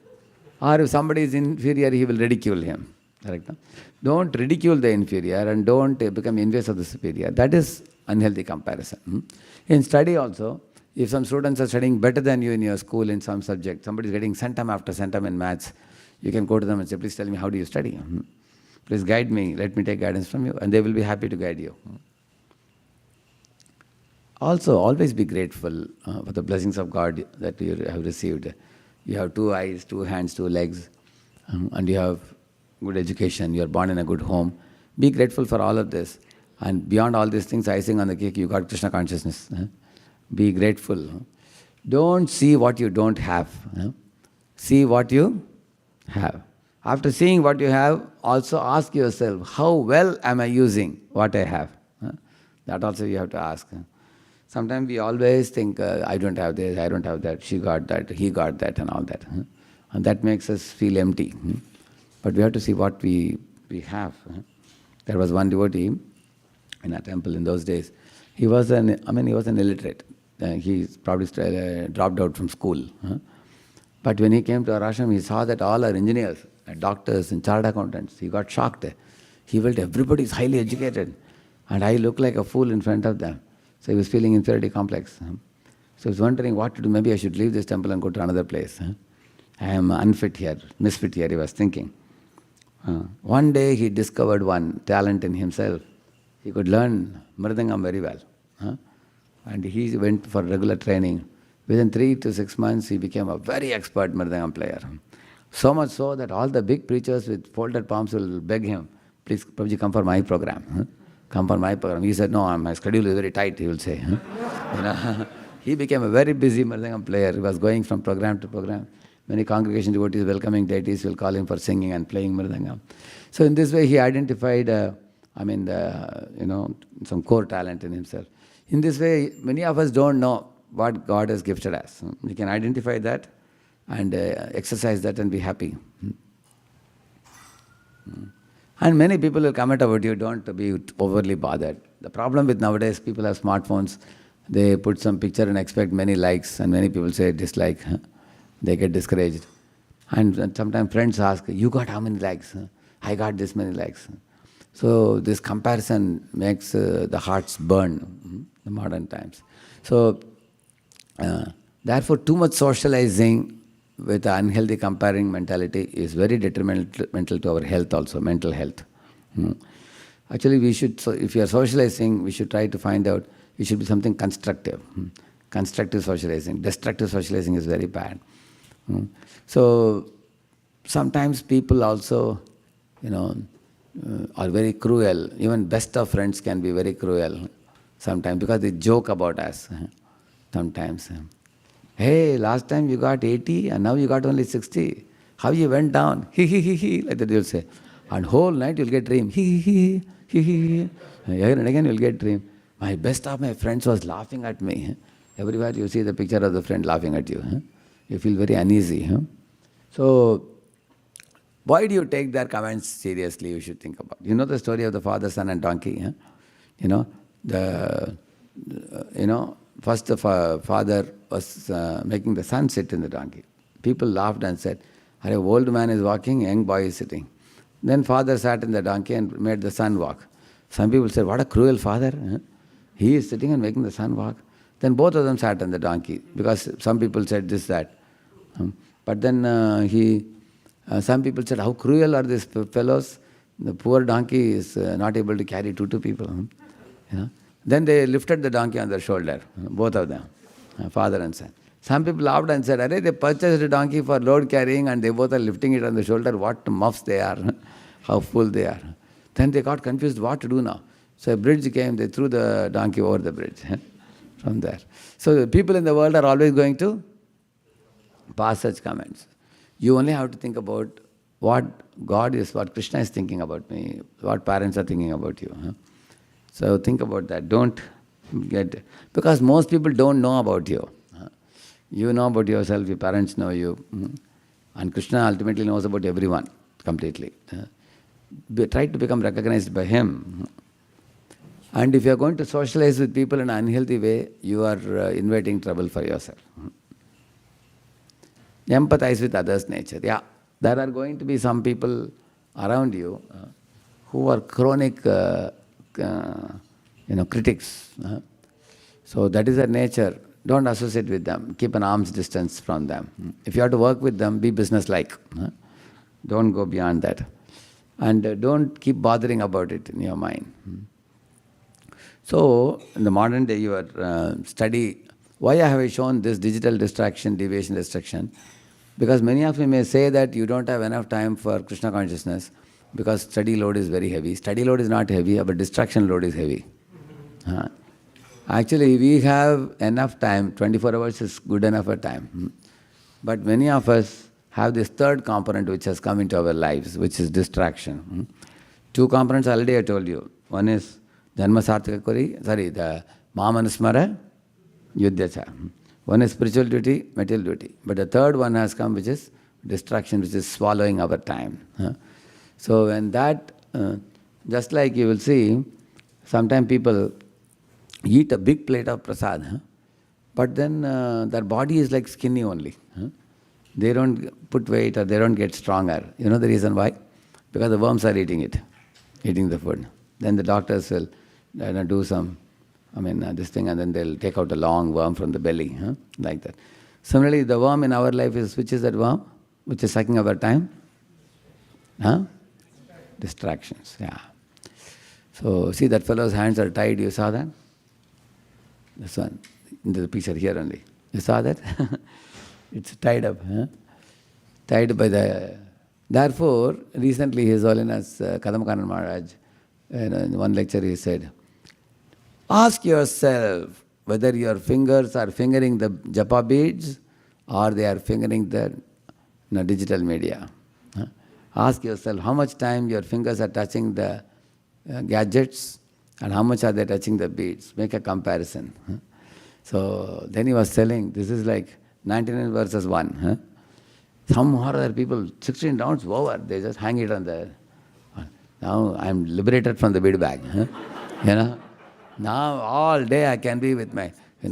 Or if somebody is inferior, he will ridicule him, correct now? Don't ridicule the inferior and don't become envious of the superior. That is unhealthy comparison. In study also, if some students are studying better than you in your school in some subject, somebody is getting centum after centum in maths, you can go to them and say, please tell me, how do you study? Please guide me, let me take guidance from you, and they will be happy to guide you. Also, always be grateful for the blessings of God that you have received. You have 2 eyes, 2 hands, 2 legs, and you have good education, you are born in a good home. Be grateful for all of this. And beyond all these things, icing on the cake, you got Krishna consciousness. Be grateful. Don't see what you don't have. See what you have. After seeing what you have, also ask yourself, how well am I using what I have? That also you have to ask. Sometimes we always think, I don't have this, I don't have that, she got that, he got that and all that. And that makes us feel empty. But we have to see what we have. There was one devotee in a temple in those days. He was an illiterate. He probably dropped out from school. But when he came to our ashram, he saw that all our engineers, doctors and chartered accountants, he got shocked. He felt everybody is highly educated. And I look like a fool in front of them. So he was feeling inferiority complex. So he was wondering what to do. Maybe I should leave this temple and go to another place. I am unfit here, misfit here, he was thinking. One day he discovered one talent in himself. He could learn Mridangam very well. And he went for regular training. Within 3 to 6 months, he became a very expert Mridangam player. So much so that all the big preachers with folded palms will beg him, please, Prabhuji, come for my program. Come for my program. He said, no, my schedule is very tight, he will say. He became a very busy Mridangam player. He was going from program to program. Many congregation devotees, welcoming deities will call him for singing and playing Mridangam. So in this way, he identified, some core talent in himself. In this way, many of us don't know what God has gifted us. We can identify that and exercise that and be happy. And many people will comment about you, don't be overly bothered. The problem with nowadays, people have smartphones, they put some picture and expect many likes, and many people say dislike. They get discouraged. And sometimes friends ask, you got how many likes? I got this many likes. So this comparison makes the hearts burn in modern times. So therefore, too much socializing with an unhealthy comparing mentality is very detrimental to our health also, mental health. Actually, we should, so if you are socializing, we should try to find out, it should be something constructive. Constructive socializing. Destructive socializing is very bad. So sometimes people also, are very cruel. Even best of friends can be very cruel sometimes because they joke about us sometimes. Hey, last time you got 80 and now you got only 60. How you went down? He, like that you'll say. And whole night you'll get dream. He. Again and again you'll get dream. My best of my friends was laughing at me. Everywhere you see the picture of the friend laughing at you. You feel very uneasy. So, why do you take their comments seriously? You should think about. You know the story of the father, son, and donkey. You know first the father was making the son sit in the donkey. People laughed and said, "An old man is walking, young boy is sitting." Then father sat in the donkey and made the son walk. Some people said, "What a cruel father! He is sitting and making the son walk." Then both of them sat on the donkey because some people said this, that. But then some people said, "How cruel are these fellows? The poor donkey is not able to carry two people." Then they lifted the donkey on their shoulder, both of them, father and son. Some people laughed and said, "Arey, they purchased a donkey for load carrying and they both are lifting it on the shoulder. What muffs they are, how full they are." Then they got confused what to do now. So a bridge came, they threw the donkey over the bridge from there. So the people in the world are always going to pass such comments. You only have to think about what God is, what Krishna is thinking about me, what parents are thinking about you. So think about that. Don't get, because most people don't know about you. You know about yourself, your parents know you. And Krishna ultimately knows about everyone completely. Try to become recognized by Him. And if you are going to socialize with people in an unhealthy way, you are inviting trouble for yourself. Empathize with others' nature. Yeah, there are going to be some people around you who are chronic critics. So that is their nature. Don't associate with them. Keep an arm's distance from them. If you have to work with them, be business-like. Don't go beyond that. And don't keep bothering about it in your mind. So, in the modern day, your study, why have I shown this digital distraction, deviation restriction? Because many of you may say that you don't have enough time for Krishna consciousness because study load is very heavy. Study load is not heavy, but distraction load is heavy. Actually, we have enough time, 24 hours is good enough a time. But many of us have this third component which has come into our lives, which is distraction. Two components already I told you. One is Janma Sarthaka Kori, the Mamanusmara Yuddhacha. One is spiritual duty, material duty. But the third one has come, which is distraction, which is swallowing our time. So when that, just like you will see, sometimes people eat a big plate of prasad, but then their body is like skinny only. They don't put weight or they don't get stronger. You know the reason why? Because the worms are eating the food. Then the doctors will do some, this thing, and then they'll take out a long worm from the belly, like that. Similarly, the worm in our life is, which is that worm? Which is sucking our time? Distractions, yeah. So, see that fellow's hands are tied, you saw that? This one, in the picture here only. You saw that? It's tied up, tied by the... Therefore, recently His Holiness Kadamakanan Maharaj, in one lecture he said, ask yourself whether your fingers are fingering the japa beads or they are fingering the digital media. Ask yourself how much time your fingers are touching the gadgets and how much are they touching the beads. Make a comparison. So then he was telling, this is like 99 versus 1. Some or other people, 16 rounds over, they just hang it on the... Now I'm liberated from the bead bag. Now all day I can be with my,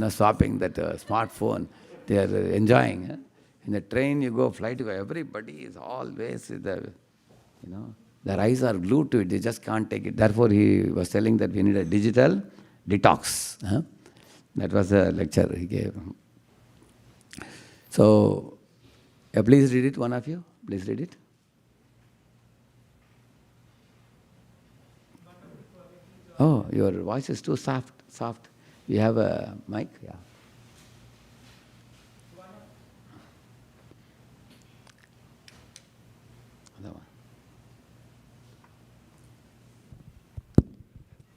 swapping that smartphone. They are enjoying. In the train you go, flight you go, everybody is always, their eyes are glued to it. They just can't take it. Therefore he was telling that we need a digital detox. That was a lecture he gave. So, please read it, one of you. Please read it. Oh, your voice is too soft. You have a mic? Yeah. Other one.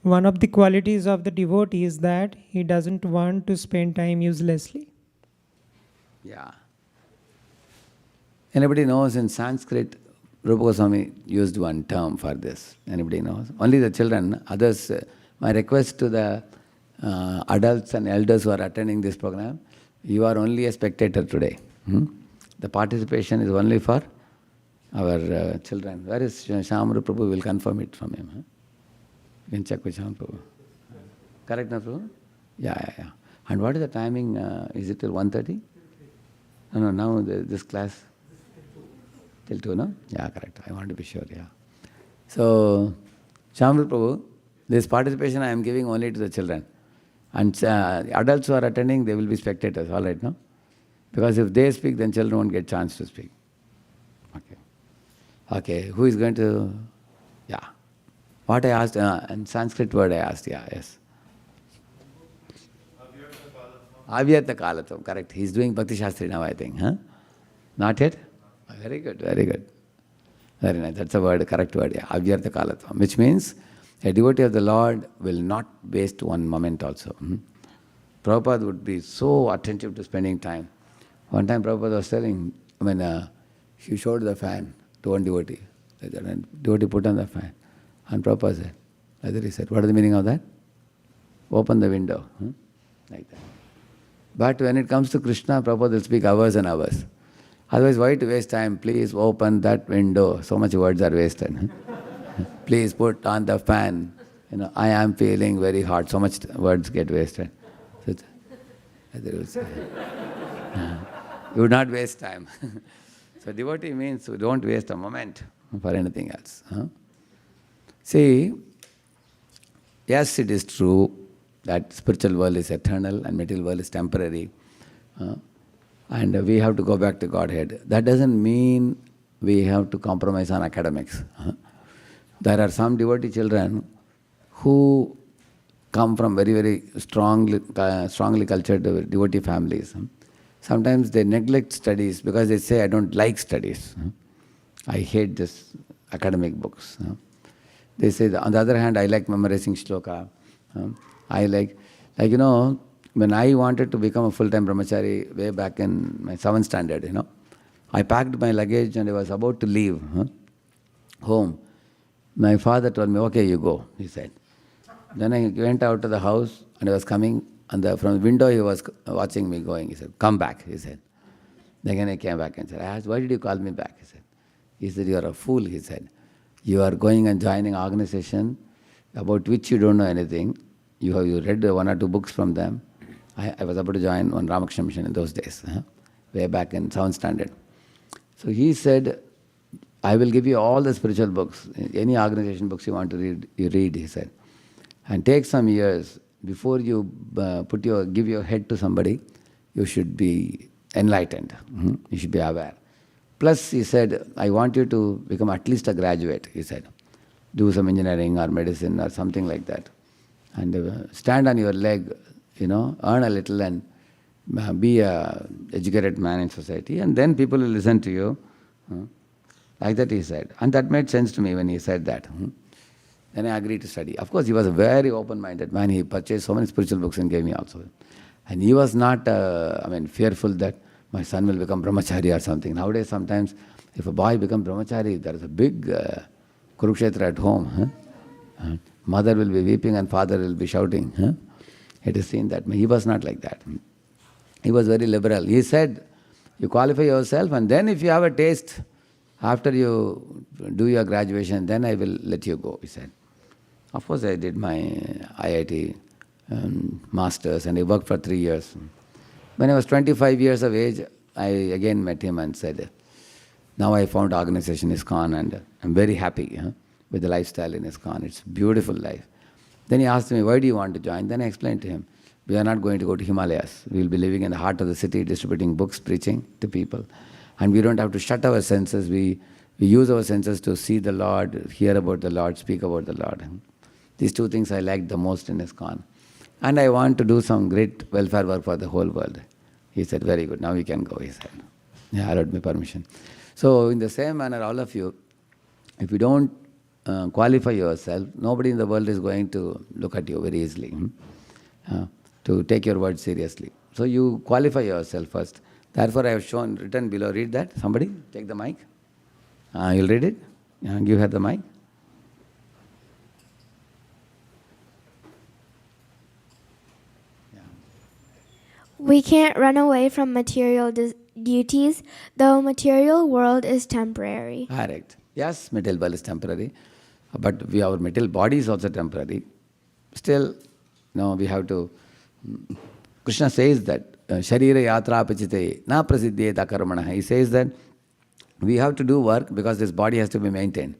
One of the qualities of the devotee is that he doesn't want to spend time uselessly. Yeah. Anybody knows in Sanskrit, Rupa Goswami used one term for this. Anybody knows? Only the children, others my request to the adults and elders who are attending this program, you are only a spectator today. The participation is only for our children. Where is Shamru Prabhu? Will confirm it from him. Huh? You can check with Shamru Prabhu. Correct, na Prabhu? Yeah. And what is the timing? Is it till 1:30? No, now this class till 2, no? Yeah, correct. I want to be sure, yeah. So, Shamru Prabhu, this participation I am giving only to the children. And adults who are attending, they will be spectators, all right, no? Because if they speak, then children won't get chance to speak. Okay, who is going to... Yeah. What I asked, in Sanskrit word I asked, yeah, yes. Avyartha Kalatam, correct. He is doing Bhakti Shastri now, I think. Huh? Not yet? Very good, very good. Very nice. That's a word, correct word, yeah. Avyartha Kalatam, which means a devotee of the Lord will not waste one moment also. Prabhupada would be so attentive to spending time. One time Prabhupada was telling, he showed the fan to one devotee. And devotee put on the fan. And Prabhupada said, he said, what is the meaning of that? Open the window. Like that. But when it comes to Krishna, Prabhupada will speak hours and hours. Otherwise, why to waste time? Please open that window. So much words are wasted. Please put on the fan. I am feeling very hot. So much words get wasted. So, you would not waste time. So devotee means you don't waste a moment for anything else. See, yes, it is true that spiritual world is eternal and material world is temporary. And we have to go back to Godhead. That doesn't mean we have to compromise on academics. There are some devotee children who come from very, very strongly cultured devotee families. Sometimes they neglect studies because they say, I don't like studies. I hate this academic books. They say, on the other hand, I like memorizing shloka. I like, when I wanted to become a full-time brahmachari way back in my 7th standard, I packed my luggage and I was about to leave home. My father told me, okay, you go, he said. Then I went out to the house and I was coming, and from the window he was watching me going. He said, come back, he said. Then again I came back and said, I asked, why did you call me back? He said, you are a fool, he said. You are going and joining an organization about which you don't know anything. You read 1 or 2 books from them. I was about to join one Ramakrishna mission in those days, way back in 7th standard. So he said, I will give you all the spiritual books, any organization books you want to read, you read, he said. And take some years before you give your head to somebody, you should be enlightened. You should be aware. Plus, he said, I want you to become at least a graduate, he said. Do some engineering or medicine or something like that. And stand on your leg, earn a little and be an educated man in society, and then people will listen to you. Like that he said. And that made sense to me when he said that. Then I agreed to study. Of course, he was a very open-minded man. He purchased so many spiritual books and gave me also. And he was not, fearful that my son will become brahmachari or something. Nowadays, sometimes, if a boy becomes brahmachari, there is a big Kurukshetra at home. Mother will be weeping and father will be shouting. It is seen that. He was not like that. He was very liberal. He said, you qualify yourself, and then if you have a taste, after you do your graduation, then I will let you go, he said. Of course, I did my IIT masters and I worked for 3 years. When I was 25 years of age, I again met him and said, now I found organization ISKCON and I'm very happy with the lifestyle in ISKCON. It's a beautiful life. Then he asked me, why do you want to join? Then I explained to him, we are not going to go to Himalayas. We will be living in the heart of the city, distributing books, preaching to people. And we don't have to shut our senses. We use our senses to see the Lord, hear about the Lord, speak about the Lord. These 2 things I liked the most in ISKCON. And I want to do some great welfare work for the whole world. He said, very good, now you can go, he said. Yeah, I allowed me permission. So in the same manner, all of you, if you don't qualify yourself, nobody in the world is going to look at you very easily, to take your word seriously. So you qualify yourself first. Therefore, I have written below. Read that. Somebody, take the mic. You'll read it. Give her the mic. We can't run away from material duties, though material world is temporary. Correct. Yes, material world is temporary, but our material body is also temporary. Still, we have to. Krishna says that Sharira yatra pachite na prasiddheta karmana. He says that we have to do work because this body has to be maintained.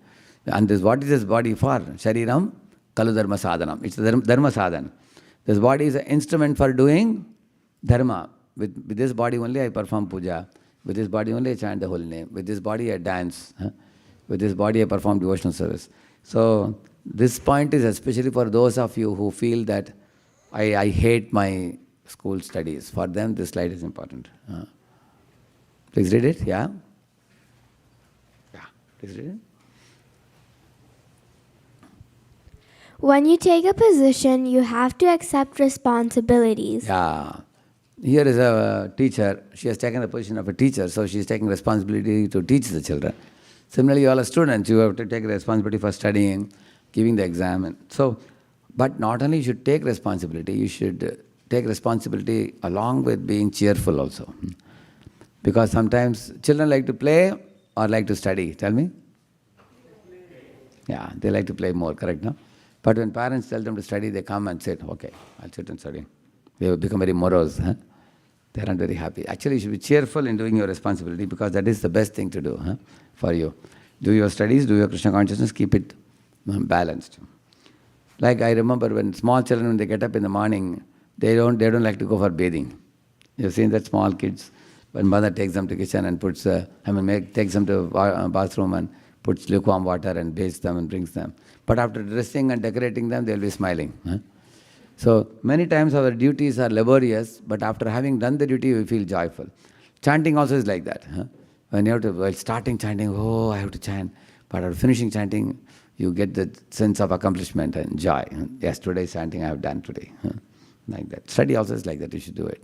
And what is this body for? Shariram kalu dharma sadhanam. It's the dharma sadhana. This body is an instrument for doing dharma. With this body only I perform puja. With this body only I chant the holy name. With this body I dance. With this body I perform devotional service. So this point is especially for those of you who feel that I hate my school studies. For them this slide is important. Please read it, yeah? Yeah, please read it. When you take a position, you have to accept responsibilities. Yeah. Here is a teacher. She has taken the position of a teacher, so she is taking responsibility to teach the children. Similarly, you all are students. You have to take responsibility for studying, giving the exam. But not only you should take responsibility, you should take responsibility along with being cheerful also. Because sometimes children like to play or like to study. Tell me? Yeah, they like to play more, correct, no? But when parents tell them to study, they come and say, okay, I'll sit and study. They become very morose. They aren't very happy. Actually, you should be cheerful in doing your responsibility because that is the best thing to do for you. Do your studies, do your Krishna consciousness, keep it balanced. Like I remember when small children, when they get up in the morning, they don't like to go for bathing. You've seen that small kids, when mother takes them to kitchen and takes them to bathroom and puts lukewarm water and bathes them and brings them. But after dressing and decorating them, they'll be smiling. So many times our duties are laborious, but after having done the duty, we feel joyful. Chanting also is like that. When you have to, while starting chanting, oh, I have to chant. But after finishing chanting, you get the sense of accomplishment and joy. Yes, today's chanting I have done today. Like that. Study also is like that, you should do it.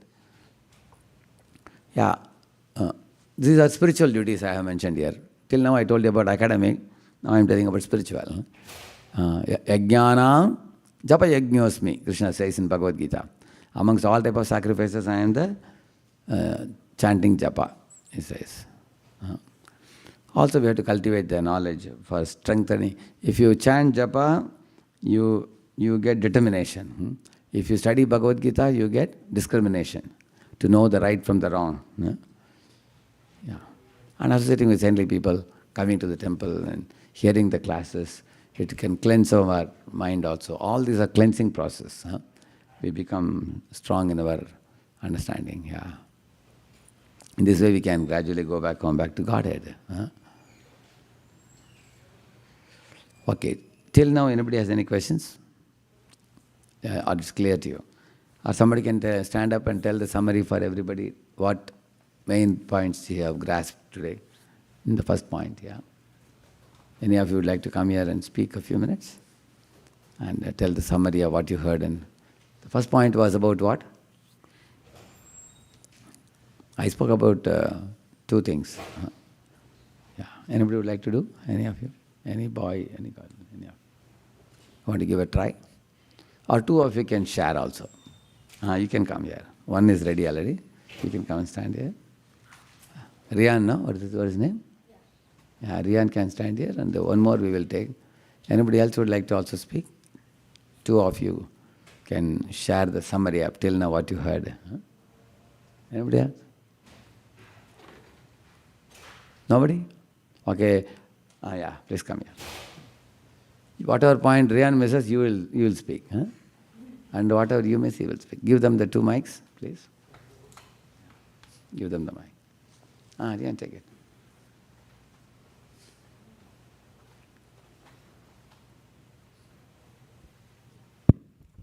Yeah. These are spiritual duties I have mentioned here. Till now I told you about academic, now I am telling about spiritual. Yajnanam japa yajñosmi, Krishna says in Bhagavad Gita. Amongst all type of sacrifices, I am the chanting japa, he says. Also we have to cultivate the knowledge for strengthening. If you chant japa, you get determination. If you study Bhagavad Gita, you get discrimination, to know the right from the wrong. Yeah. And associating with saintly people, coming to the temple and hearing the classes, it can cleanse our mind also. All these are cleansing process. We become strong in our understanding. Yeah. In this way we can gradually come back to Godhead. Okay. Till now anybody has any questions? Or it's clear to you? Or somebody can stand up and tell the summary for everybody, what main points you have grasped today in the first point, yeah? Any of you would like to come here and speak a few minutes and tell the summary of what you heard? And the first point was about what? I spoke about two things. Yeah. Anybody would like to do? Any of you? Any boy, any girl? Any of you? Want to give a try? Or two of you can share also. You can come here. One is ready already. You can come and stand here. Rian, no? What is his name? Yeah, Rian can stand here, and one more we will take. Anybody else would like to also speak? Two of you can share the summary up till now what you heard. Anybody else? Nobody? Okay. Yeah, please come here. Whatever point Rian misses, you will speak. And whatever you miss, he will speak. Give them the two mics, please. Give them the mic. Rian, take it.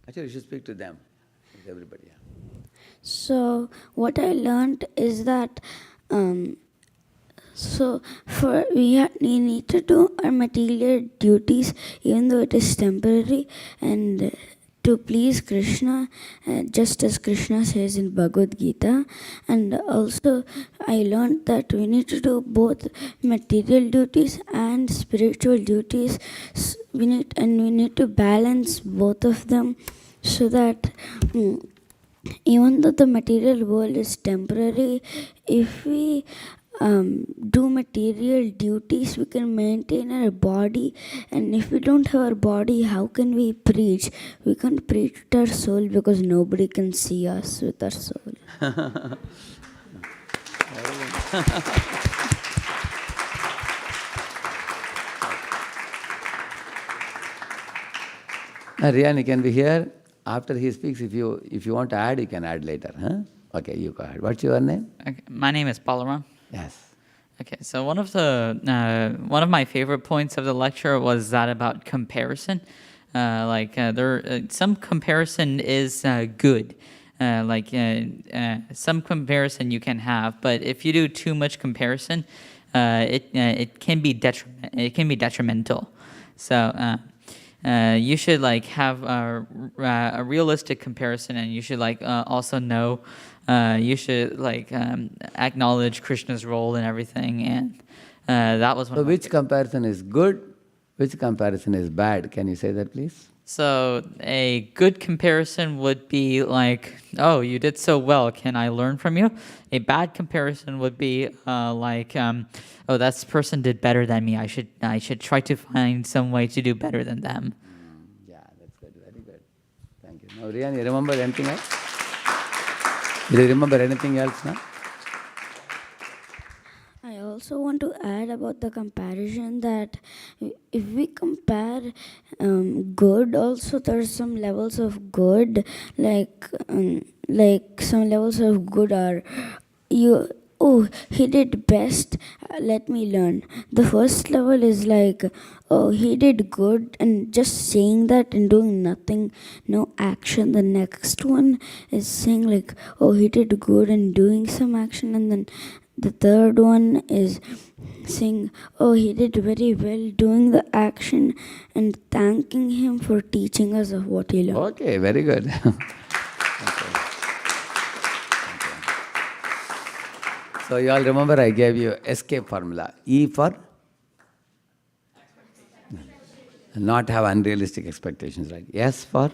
Actually, you should speak to them, with everybody. Yeah. So what I learned is that we need to do our material duties even though it is temporary and to please Krishna, just as Krishna says in Bhagavad Gita. And also I learned that we need to do both material duties and spiritual duties. We need to balance both of them so that even though the material world is temporary, if we do material duties, we can maintain our body. And if we don't have our body, how can we preach? We can't preach with our soul because nobody can see us with our soul. Rian, you can be here. After he speaks, if you want to add, you can add later. Huh? Okay, you go ahead. What's your name? Okay, my name is Balaram. Yes. Okay, so one of my favorite points of the lecture was that about comparison. Some comparison is good. Some comparison you can have, but if you do too much comparison, it can be detrimental. So you should have a realistic comparison, and you should also know. You should acknowledge Krishna's role in everything, and that was one. So which comparison is good? Which comparison is bad? Can you say that, please? So a good comparison would be like, oh, you did so well, can I learn from you? A bad comparison would be oh, that person did better than me. I should try to find some way to do better than them. Yeah, that's good. Very good. Thank you. Now, Rian, you remember anything else? Do you remember anything else now? I also want to add about the comparison that if we compare good, also there's some levels of good, like some levels of good are he did best, let me learn. The first level is oh, he did good, and just saying that and doing nothing, no action. The next one is saying oh, he did good and doing some action. And then the third one is saying, oh, he did very well, doing the action and thanking him for teaching us of what he learned. Okay, very good. So you all remember I gave you escape formula. E for not have unrealistic expectations, right? S for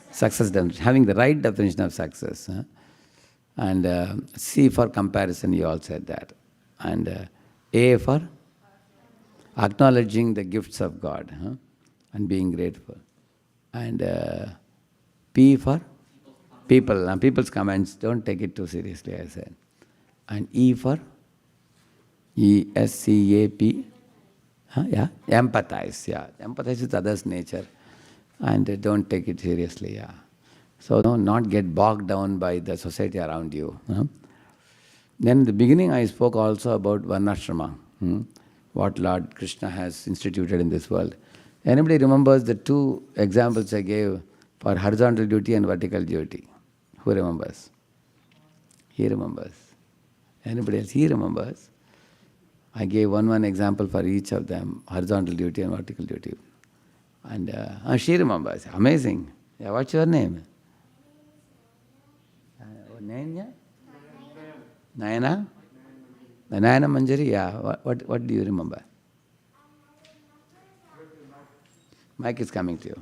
success, having the right definition of success. Huh? And C for comparison, you all said that. And A for acknowledging the gifts of God, huh? And being grateful. And P for people, and people's comments, don't take it too seriously, I said. And E for ESCAP, huh? Yeah, empathize, yeah. Empathize with others' nature, and don't take it seriously, yeah. So not get bogged down by the society around you. Huh? Then in the beginning I spoke also about Varnashrama, what Lord Krishna has instituted in this world. Anybody remembers the two examples I gave for horizontal duty and vertical duty? Who remembers? He remembers. Anybody else? He remembers. I gave one example for each of them, horizontal duty and vertical duty. And she remembers. Amazing. Yeah, what's your name? Nayana? Nayana? Nayana Manjari? Yeah. What do you remember? Mike is coming to you.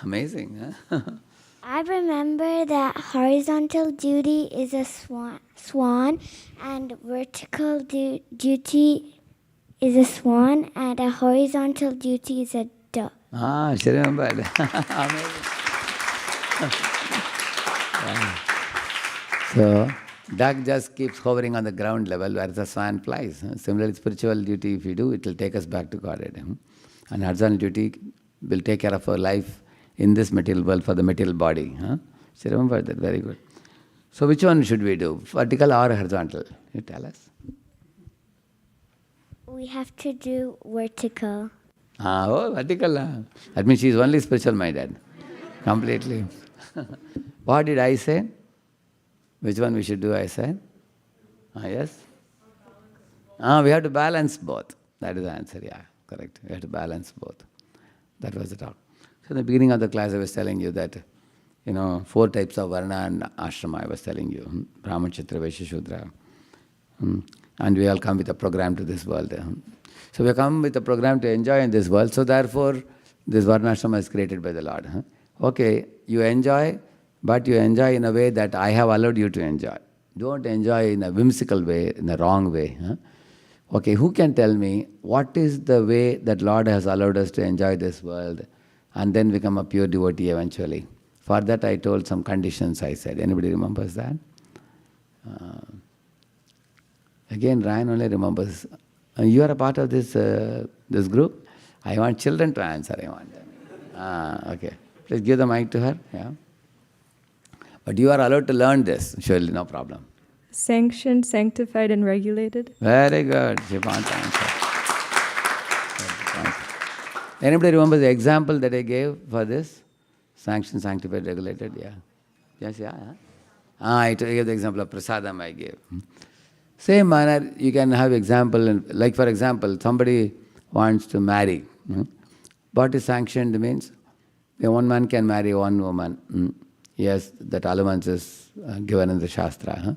Amazing, huh? I remember that horizontal duty is a swan and vertical duty is a swan, and a horizontal duty is a dove. Ah, she remembered. Amazing. Yeah. So, duck just keeps hovering on the ground level where the swan flies. Similarly, spiritual duty, if we do, it will take us back to Godhead. And horizontal duty will take care of our life in this material world for the material body. She remembered that, very good. So, which one should we do? Vertical or horizontal? You tell us. We have to do vertical. Oh, vertical. That means she is only spiritual minded. Completely. What did I say? Which one we should do, I said? Yes? We have to balance both. That is the answer, yeah, correct. We have to balance both. That was the talk. So in the beginning of the class, I was telling you that, 4 types of varna and ashrama, I was telling you. Brahman, Kshatriya, Vaishya, Shudra. And we all come with a program to this world. So we come with a program to enjoy in this world. So therefore, this Varnashrama is created by the Lord. Huh? Okay, you enjoy, but you enjoy in a way that I have allowed you to enjoy. Don't enjoy in a whimsical way, in a wrong way. Huh? Okay, who can tell me what is the way that Lord has allowed us to enjoy this world and then become a pure devotee eventually? For that I told some conditions, I said. Anybody remembers that? Again, Ryan only remembers. You are a part of this group? I want children to answer, I want them. Okay. Please give the mic to her. Yeah. But you are allowed to learn this, surely, no problem. Sanctioned, sanctified, and regulated. Very good. She wants to answer. Anybody remember the example that I gave for this? Sanctioned, sanctified, regulated? Yeah. Yes, yeah. I gave the example of prasadam I gave. Same manner, you can have example, like for example, somebody wants to marry. What is sanctioned means? One man can marry one woman. Yes, that allowance is given in the Shastra.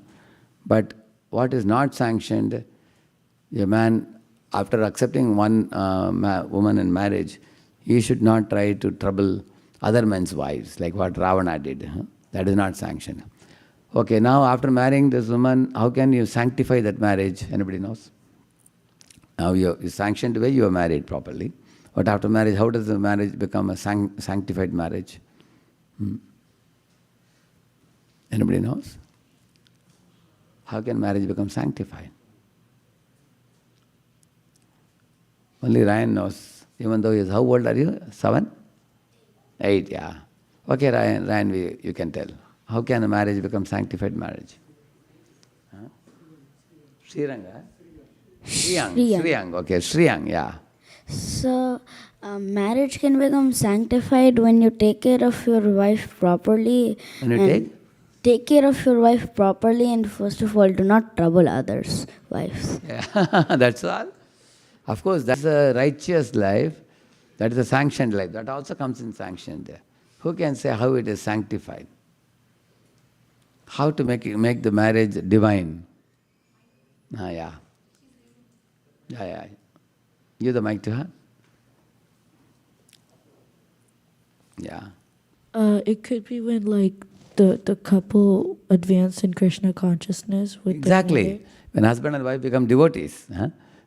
But what is not sanctioned, a man, after accepting one woman in marriage, he should not try to trouble other men's wives, like what Ravana did. That is not sanctioned. Okay, now after marrying this woman, how can you sanctify that marriage? Anybody knows? Now you sanctioned way you are married properly. But after marriage, how does the marriage become a sanctified marriage? Anybody knows? How can marriage become sanctified? Only Ryan knows, even though he is, how old are you? 7? 8, yeah. Okay, Ryan, you can tell. How can a marriage become sanctified marriage? Sriranga? Sriyang, okay, Sriyang, yeah. So, marriage can become sanctified when you take care of your wife properly. When you take care of your wife properly, and first of all, do not trouble others' wives. Yeah, that's all. Of course, that's a righteous life. That is a sanctioned life. That also comes in sanctioned there. Who can say how it is sanctified? How to make the marriage divine? Yeah. Give the mic to her. Yeah. It could be when the couple advance in Krishna consciousness with Exactly. When husband and wife become devotees,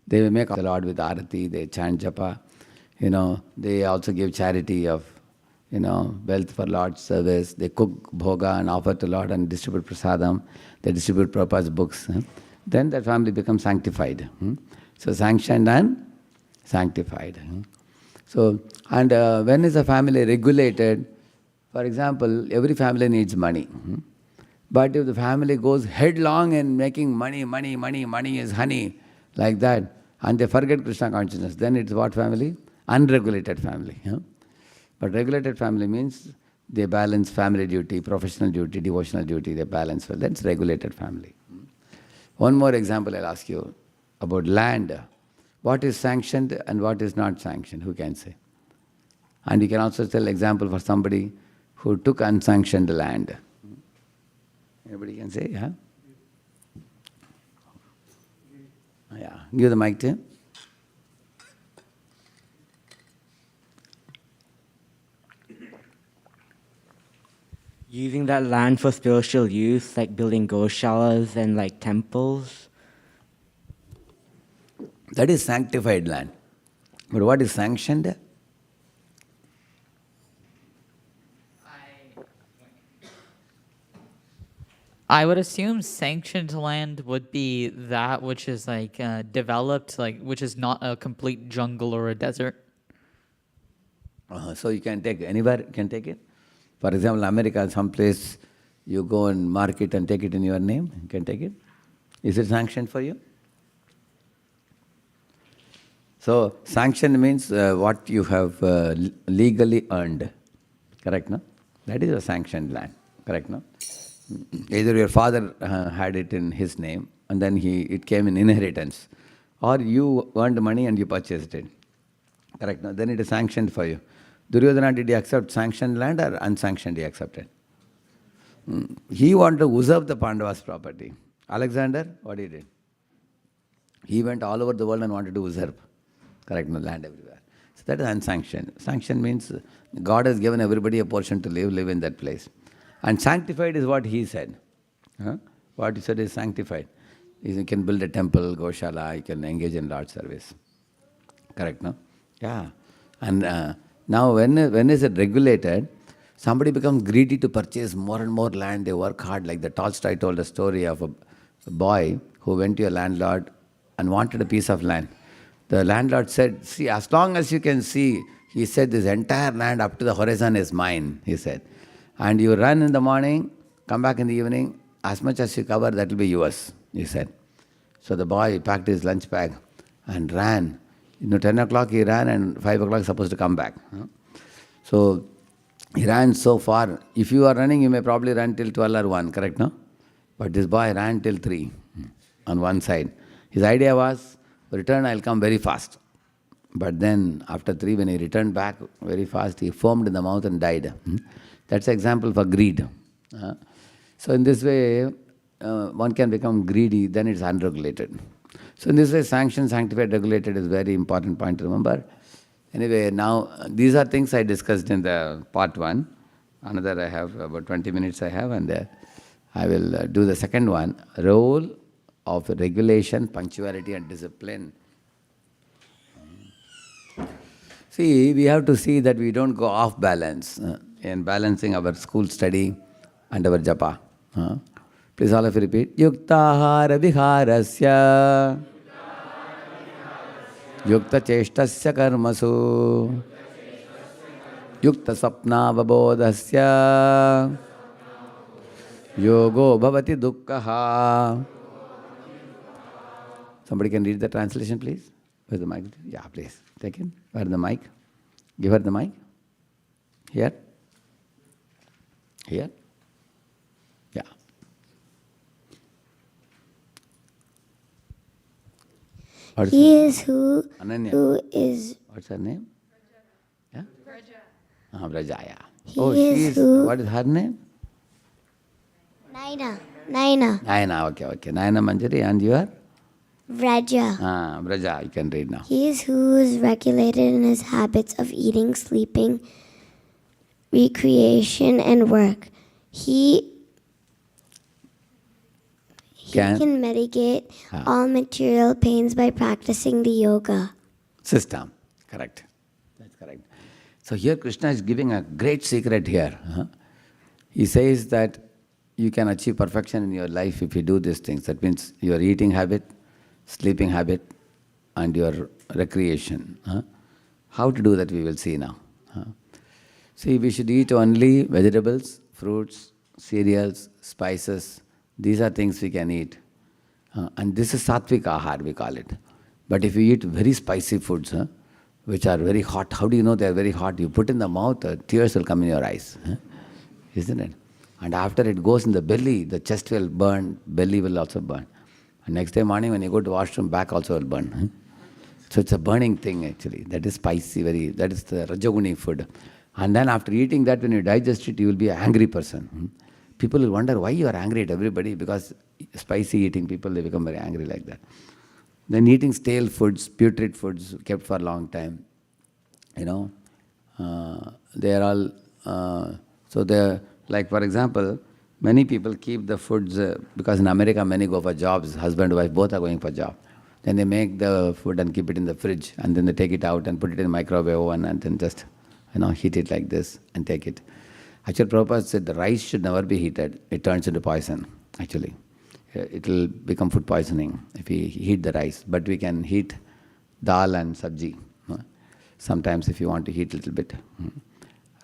they will make the Lord with arati, they chant japa, they also give charity of, wealth for Lord's service, they cook bhoga and offer to Lord and distribute prasadam, they distribute Prabhupada's books. Then that family becomes sanctified. So sanctioned and sanctified. So, and when is a family regulated? For example, every family needs money. But if the family goes headlong in making money is honey, like that, and they forget Krishna consciousness, then it's what family? Unregulated family. But regulated family means they balance family duty, professional duty, devotional duty, they balance well. That's regulated family. One more example I'll ask you about land. What is sanctioned and what is not sanctioned? Who can say? And you can also tell example for somebody who took unsanctioned land. Anybody can say, yeah? Yeah, give the mic to him. Using that land for spiritual use, like building goshalas and temples. That is sanctified land. But what is sanctioned? I would assume sanctioned land would be that which is developed, which is not a complete jungle or a desert. So you can take anywhere, you can take it. For example, America, some place you go and mark it and take it in your name, you can take it. Is it sanctioned for you? So sanctioned means what you have legally earned. Correct, no? That is a sanctioned land. Correct, no? Either your father had it in his name and then it came in inheritance, or you earned money and you purchased it. Correct, no? Then it is sanctioned for you. Duryodhana, did he accept sanctioned land or unsanctioned he accepted? He wanted to usurp the Pandavas' property. Alexander, what he did? He went all over the world and wanted to usurp. Correct, no? Land everywhere. that is unsanctioned. Sanctioned means God has given everybody a portion to live in that place. And sanctified is what he said. Huh? What he said is sanctified. You can build a temple, Goshala, you can engage in Lord's service. Correct, no? Yeah. And now when is it regulated, somebody becomes greedy to purchase more and more land. They work hard. Like the Tolstoy told a story of a boy who went to a landlord and wanted a piece of land. The landlord said, see, as long as you can see, he said, this entire land up to the horizon is mine, he said. And you run in the morning, come back in the evening, as much as you cover, that will be yours, he said. So the boy packed his lunch bag and ran. 10 o'clock he ran and 5 o'clock supposed to come back. So he ran so far. If you are running, you may probably run till 12 or 1, correct, no? But this boy ran till 3 on one side. His idea was, return, I'll come very fast. But then after 3, when he returned back very fast, he foamed in the mouth and died. That's an example for greed. So in this way, one can become greedy, then it's unregulated. So in this way, sanctioned, sanctified, regulated is very important point to remember. Anyway, now these are things I discussed in the part 1. Another I have about 20 minutes I have, and I will do the second one. Role of regulation, punctuality and discipline. See, we have to see that we don't go off balance in balancing our school study and our japa. Please all of you repeat. Yuktahara viharasya yukta cheshtasya karmasu yukta sapnavabodhasya yogo bhavati dukkha. Somebody can read the translation, please? Where's the mic? Yeah, please. Take it. Where's the mic? Give her the mic. Here? Here? Yeah. He is who Ananya. who is What's her name? Yeah? Vraja. Vraja, yeah. He she is is, who- what is her name? Naina. Nayana, okay. Nayana Manjari, and you are? Vraja. Vraja, you can read now. He is who is regulated in his habits of eating, sleeping, recreation, and work. He can mitigate all material pains by practicing the yoga. System, correct. That's correct. So here Krishna is giving a great secret here. He says that you can achieve perfection in your life if you do these things. That means your eating habit, sleeping habit, and your recreation. How to do that we will see now. See, we should eat only vegetables, fruits, cereals, spices. These are things we can eat. And this is sattvic ahar, we call it. But if you eat very spicy foods, which are very hot, how do you know they are very hot? You put in the mouth, tears will come in your eyes. Isn't it? And after it goes in the belly, the chest will burn, belly will also burn. And next day morning when you go to washroom, back also will burn. So it's a burning thing actually. That is spicy, that is the Rajoguni food. And then after eating that, when you digest it, you will be an angry person. People will wonder why you are angry at everybody, because spicy eating people, they become very angry like that. Then eating stale foods, putrid foods kept for a long time, they are all, so they're, like for example, many people keep the foods, because in America many go for jobs, husband, wife, both are going for job. Then they make the food and keep it in the fridge, and then they take it out and put it in the microwave oven and then just, heat it like this and take it. Actually, Prabhupada said the rice should never be heated. It turns into poison, actually. It will become food poisoning if we heat the rice. But we can heat dal and sabji. Sometimes if you want to heat a little bit.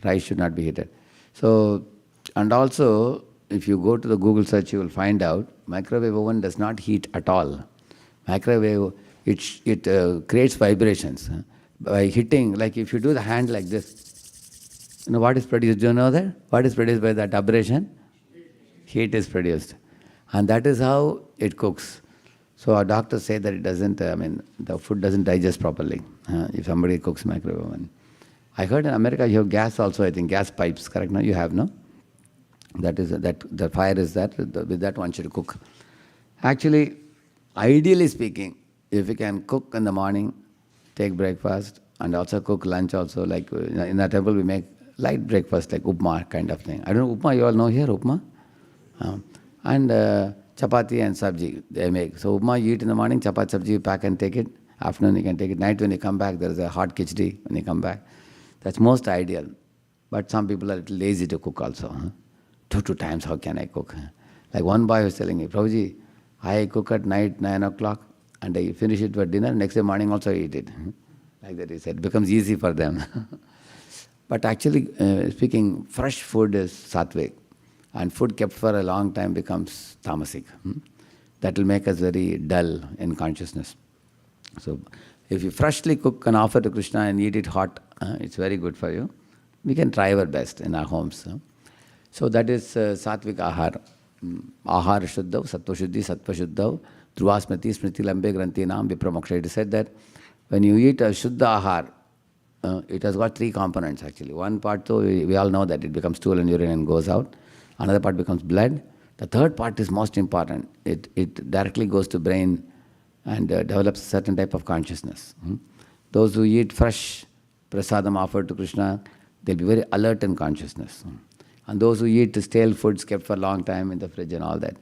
Rice should not be heated. So, and also, if you go to the Google search, you will find out microwave oven does not heat at all. Microwave, it creates vibrations. By hitting, like if you do the hand like this, what is produced? Do you know that? What is produced by that aberration? Heat is produced. And that is how it cooks. So our doctors say that it doesn't, the food doesn't digest properly if somebody cooks microwave oven. I heard in America you have gas also, I think, gas pipes, correct? No? You have, no? That is, the fire is that, with that one should cook. Actually, ideally speaking, if you can cook in the morning, take breakfast, and also cook lunch also. Like in the temple we make light breakfast like upma kind of thing. I don't know, upma, you all know here, upma? And chapati and sabji they make. So upma you eat in the morning, chapati sabji you pack and take it. Afternoon you can take it. Night when you come back there is a hot khichdi when you come back. That's most ideal. But some people are a little lazy to cook also. 2 times how can I cook? Like one boy was telling me, Prabhuji, I cook at night 9 o'clock and I finish it for dinner, next day morning also I eat it. Like that he said, it becomes easy for them. But actually speaking, fresh food is sattvic and food kept for a long time becomes tamasic. That will make us very dull in consciousness. So if you freshly cook and offer to Krishna and eat it hot, it's very good for you. We can try our best in our homes. So that is sattvic ahar. Ahar shuddhav, sattva shuddhi, sattva shuddhav, dhruva smriti, smriti lambe granthi nam vipramoksha. It is said that when you eat a shuddha ahar, it has got 3 components actually. One part though, we all know that it becomes stool and urine and goes out. Another part becomes blood. The third part is most important. It directly goes to brain and develops a certain type of consciousness. Those who eat fresh prasadam offered to Krishna, they'll be very alert in consciousness. And those who eat stale foods kept for a long time in the fridge and all that.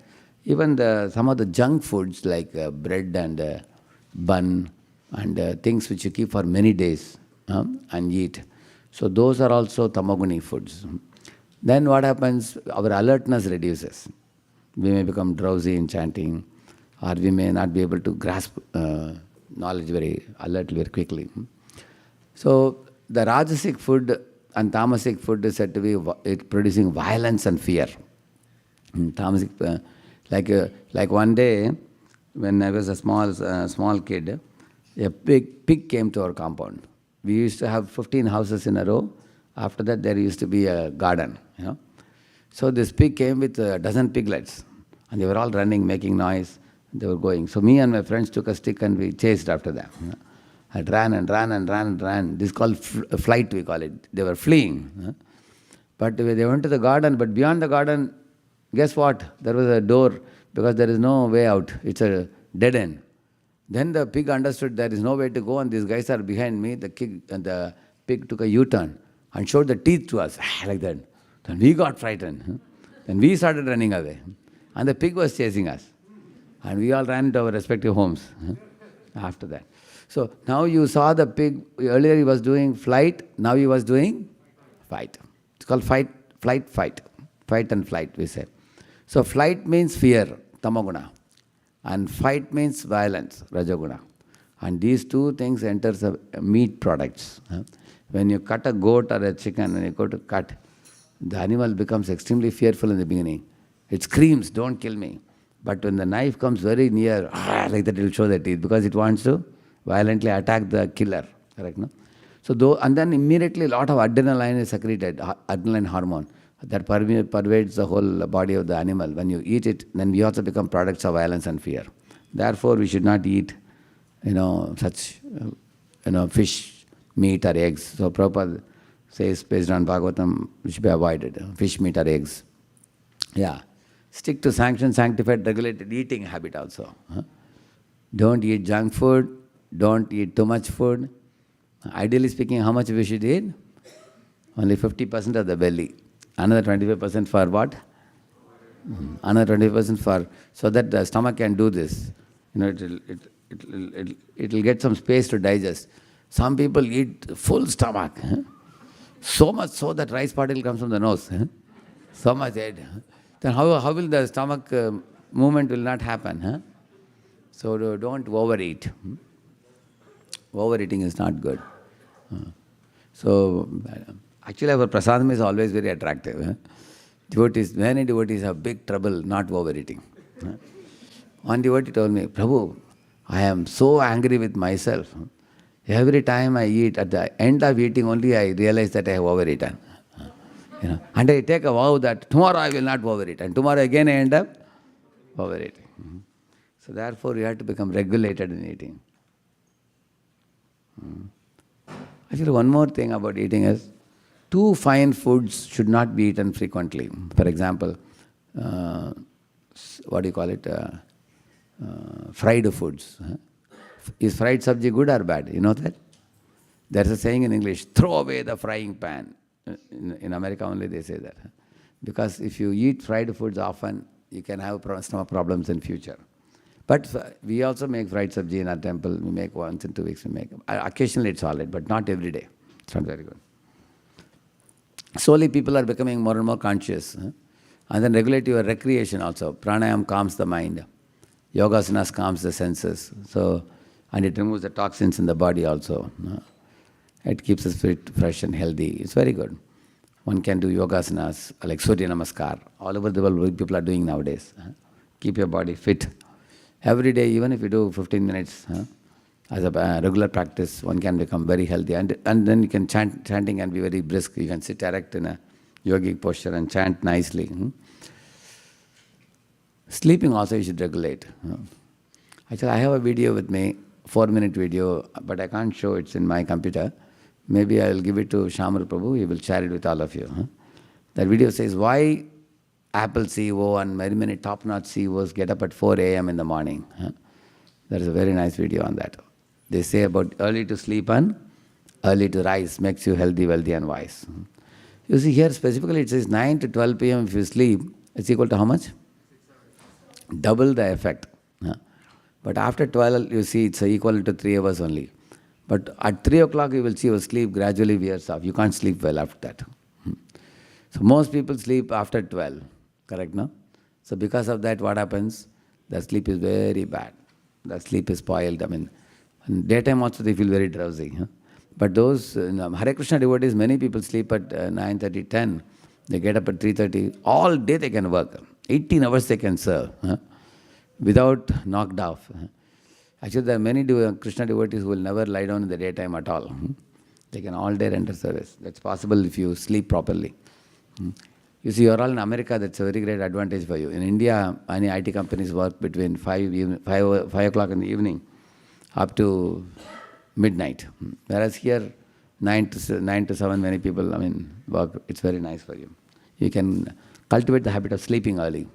Even some of the junk foods like bread and bun and things which you keep for many days and eat. So those are also tamoguni foods. Then what happens? Our alertness reduces. We may become drowsy in chanting, or we may not be able to grasp knowledge very alertly, very quickly. So the Rajasic food and Tamasic food is said to be producing violence and fear. Tamasic, like one day when I was a small kid, a pig came to our compound. We used to have 15 houses in a row. After that, there used to be a garden. So this pig came with a dozen piglets, and they were all running, making noise. They were going. So me and my friends took a stick and we chased after them. I ran and ran and ran and ran. This is called flight, we call it. They were fleeing. But they went to the garden, but beyond the garden, guess what? There was a door because there is no way out. It's a dead end. Then the pig understood there is no way to go and these guys are behind me. The pig took a U-turn and showed the teeth to us like that. Then we got frightened. Then we started running away. And the pig was chasing us. And we all ran to our respective homes after that. So now you saw the pig, earlier he was doing flight, now he was doing fight. It's called fight. Fight and flight, we say. So flight means fear, tamoguna. And fight means violence, rajoguna. And these two things enters meat products. When you cut a goat or a chicken, when you go to cut, the animal becomes extremely fearful in the beginning. It screams, don't kill me. But when the knife comes very near, like that it will show the teeth because it wants to violently attack the killer. Correct, no? So and then immediately a lot of adrenaline is secreted, adrenaline hormone, that pervades the whole body of the animal. When you eat it, then we also become products of violence and fear. Therefore, we should not eat, such, fish, meat or eggs. So Prabhupada says, based on Bhagavatam, it should be avoided, fish, meat or eggs. Yeah. Stick to sanctioned, sanctified, regulated eating habit also. Don't eat junk food. Don't eat too much food. Ideally speaking, how much we should eat? Only 50% of the belly. Another 25% for what? Another 20% for, so that the stomach can do this. It will get some space to digest. Some people eat full stomach. So much so that rice particle comes from the nose. So much head. Then how will the stomach movement will not happen? So don't overeat. Overeating is not good. So actually our prasadam is always very attractive. Many devotees have big trouble not overeating. One devotee told me, Prabhu, I am so angry with myself. Every time I eat, at the end of eating only I realize that I have overeaten. And I take a vow that tomorrow I will not overeat. And tomorrow again I end up overeating. So therefore you have to become regulated in eating. Actually, one more thing about eating is, too fine foods should not be eaten frequently. For example, what do you call it? Fried foods. Is fried sabji good or bad? You know that? There's a saying in English, throw away the frying pan. In America only they say that. Because if you eat fried foods often, you can have stomach problems in future. But we also make fried sabji in our temple. We make once in 2 weeks. We make. Occasionally it's all right, but not every day. It's not very good. Slowly people are becoming more and more conscious. And then regulate your recreation also. Pranayam calms the mind. Yogasanas calms the senses. So, and it removes the toxins in the body also. It keeps the spirit fresh and healthy. It's very good. One can do yogasanas like Surya Namaskar. All over the world, people are doing nowadays. Keep your body fit. Every day, even if you do 15 minutes as a regular practice, one can become very healthy. And then you can chanting and be very brisk. You can sit erect in a yogic posture and chant nicely. Sleeping also you should regulate. Actually, I have a video with me, 4-minute video, but I can't show it. It's in my computer. Maybe I will give it to Shamar Prabhu. He will share it with all of you. That video says why Apple CEO and very many top-notch CEOs get up at 4 a.m. in the morning. There is a very nice video on that. They say about early to sleep and early to rise makes you healthy, wealthy and wise. You see here specifically it says 9 to 12 p.m. if you sleep, it's equal to how much? Double the effect. But after 12 you see it's equal to 3 hours only. But at 3 o'clock you will see your sleep gradually wears off. You can't sleep well after that. So most people sleep after 12. Correct, no? So because of that, what happens? The sleep is very bad. The sleep is spoiled. I mean, in daytime also they feel very drowsy. But those Hare Krishna devotees, many people sleep at 9:30, 10. They get up at 3:30. All day they can work. 18 hours they can serve without knocked off. Actually, there are many Krishna devotees who will never lie down in the daytime at all. They can all day render service. That's possible if you sleep properly. You see, you're all in America, that's a very great advantage for you. In India, many IT companies work between 5 o'clock in the evening up to midnight. Whereas here, 9 to 7, many people, work. It's very nice for you. You can cultivate the habit of sleeping early.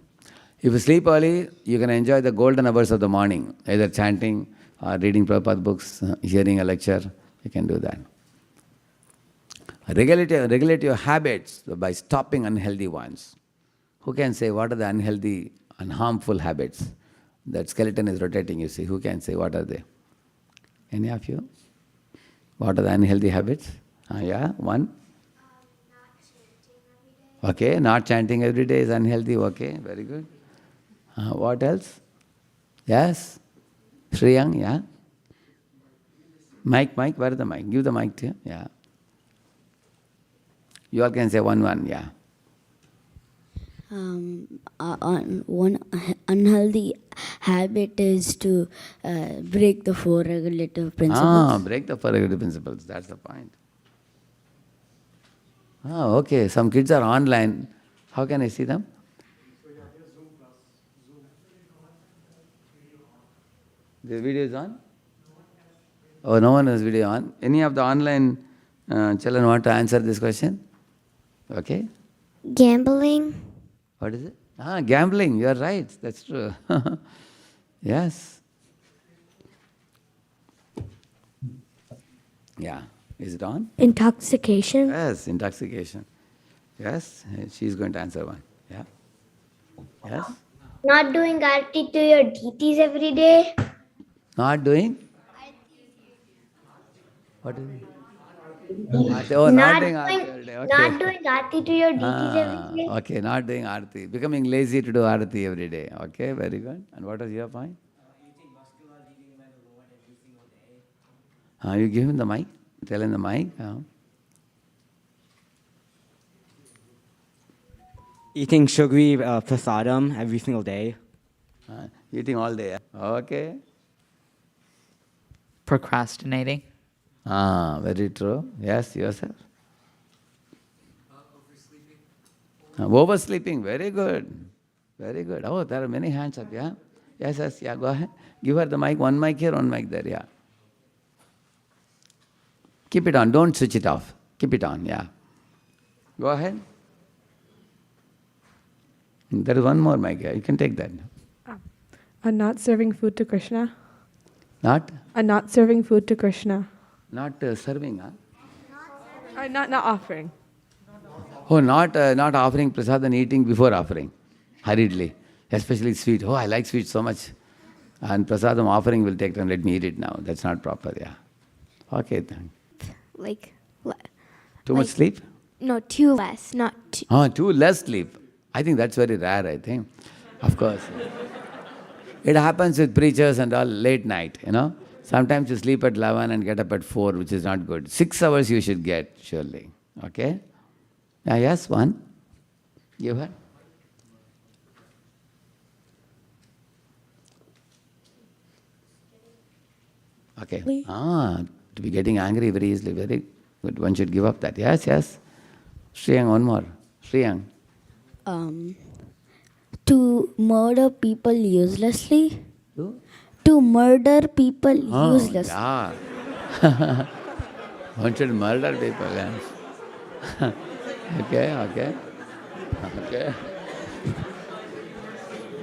If you sleep early, you can enjoy the golden hours of the morning, either chanting or reading Prabhupada books, hearing a lecture. You can do that. Regulate your habits by stopping unhealthy ones. Who can say what are the unhealthy and harmful habits? That skeleton is rotating, you see. Who can say what are they? Any of you? What are the unhealthy habits? Yeah, one? Okay, not chanting every day is unhealthy. Okay, very good. What else? Yes? Shriyang, yeah? Mike, where is the mic? Give the mic to you. Yeah. You all can say one, yeah. One unhealthy habit is to break the 4 regulative principles. Break the 4 regulative principles. That's the point. Okay. Some kids are online. How can I see them? This video is on? Oh, no one has video on. Any of the online children want to answer this question? Okay. Gambling. What is it? Gambling. You are right. That's true. Yes. Yeah. Is it on? Intoxication. Yes, intoxication. Yes, she's going to answer one. Yeah. Yes. Not doing arti to your deities every day. Not doing? What is it? Not doing arti every day. Okay. Not doing arti to your deities every day. Okay, not doing arti. Becoming lazy to do arati every day. Okay, very good. And what was your point? Eating muscular, leaving men alone every single day. You give him the mic. Tell him the mic. Eating sugary prasadam every single day. Eating all day. Okay. Procrastinating. Very true. Yes, yourself. Oversleeping. Very good. Very good. Oh, there are many hands up, yeah? Yes, yeah, go ahead. Give her the mic. One mic here, one mic there, yeah. Keep it on. Don't switch it off. Keep it on, yeah. Go ahead. There is one more mic here. You can take that. Not serving food to Krishna. Not? Not serving food to Krishna. Not serving, huh? Not offering. Oh, not offering prasad and eating before offering, hurriedly, especially sweet. Oh, I like sweet so much. And prasadam offering will take time, let me eat it now. That's not proper, yeah. Okay, then. Like, Too much sleep? no, too less, not too. Oh, too less sleep. I think that's very rare, I think. Of course. It happens with preachers and all late night, you know. Sometimes you sleep at 11 and get up at 4, which is not good. 6 hours you should get, surely. Okay? Now, yes, one. Give her. Okay. To be getting angry very easily, very good. One should give up that. Yes, yes. Shriyang, one more. Shriyang. To murder people uselessly. Who? To murder people uselessly. Yeah. One should murder people, yes. Okay.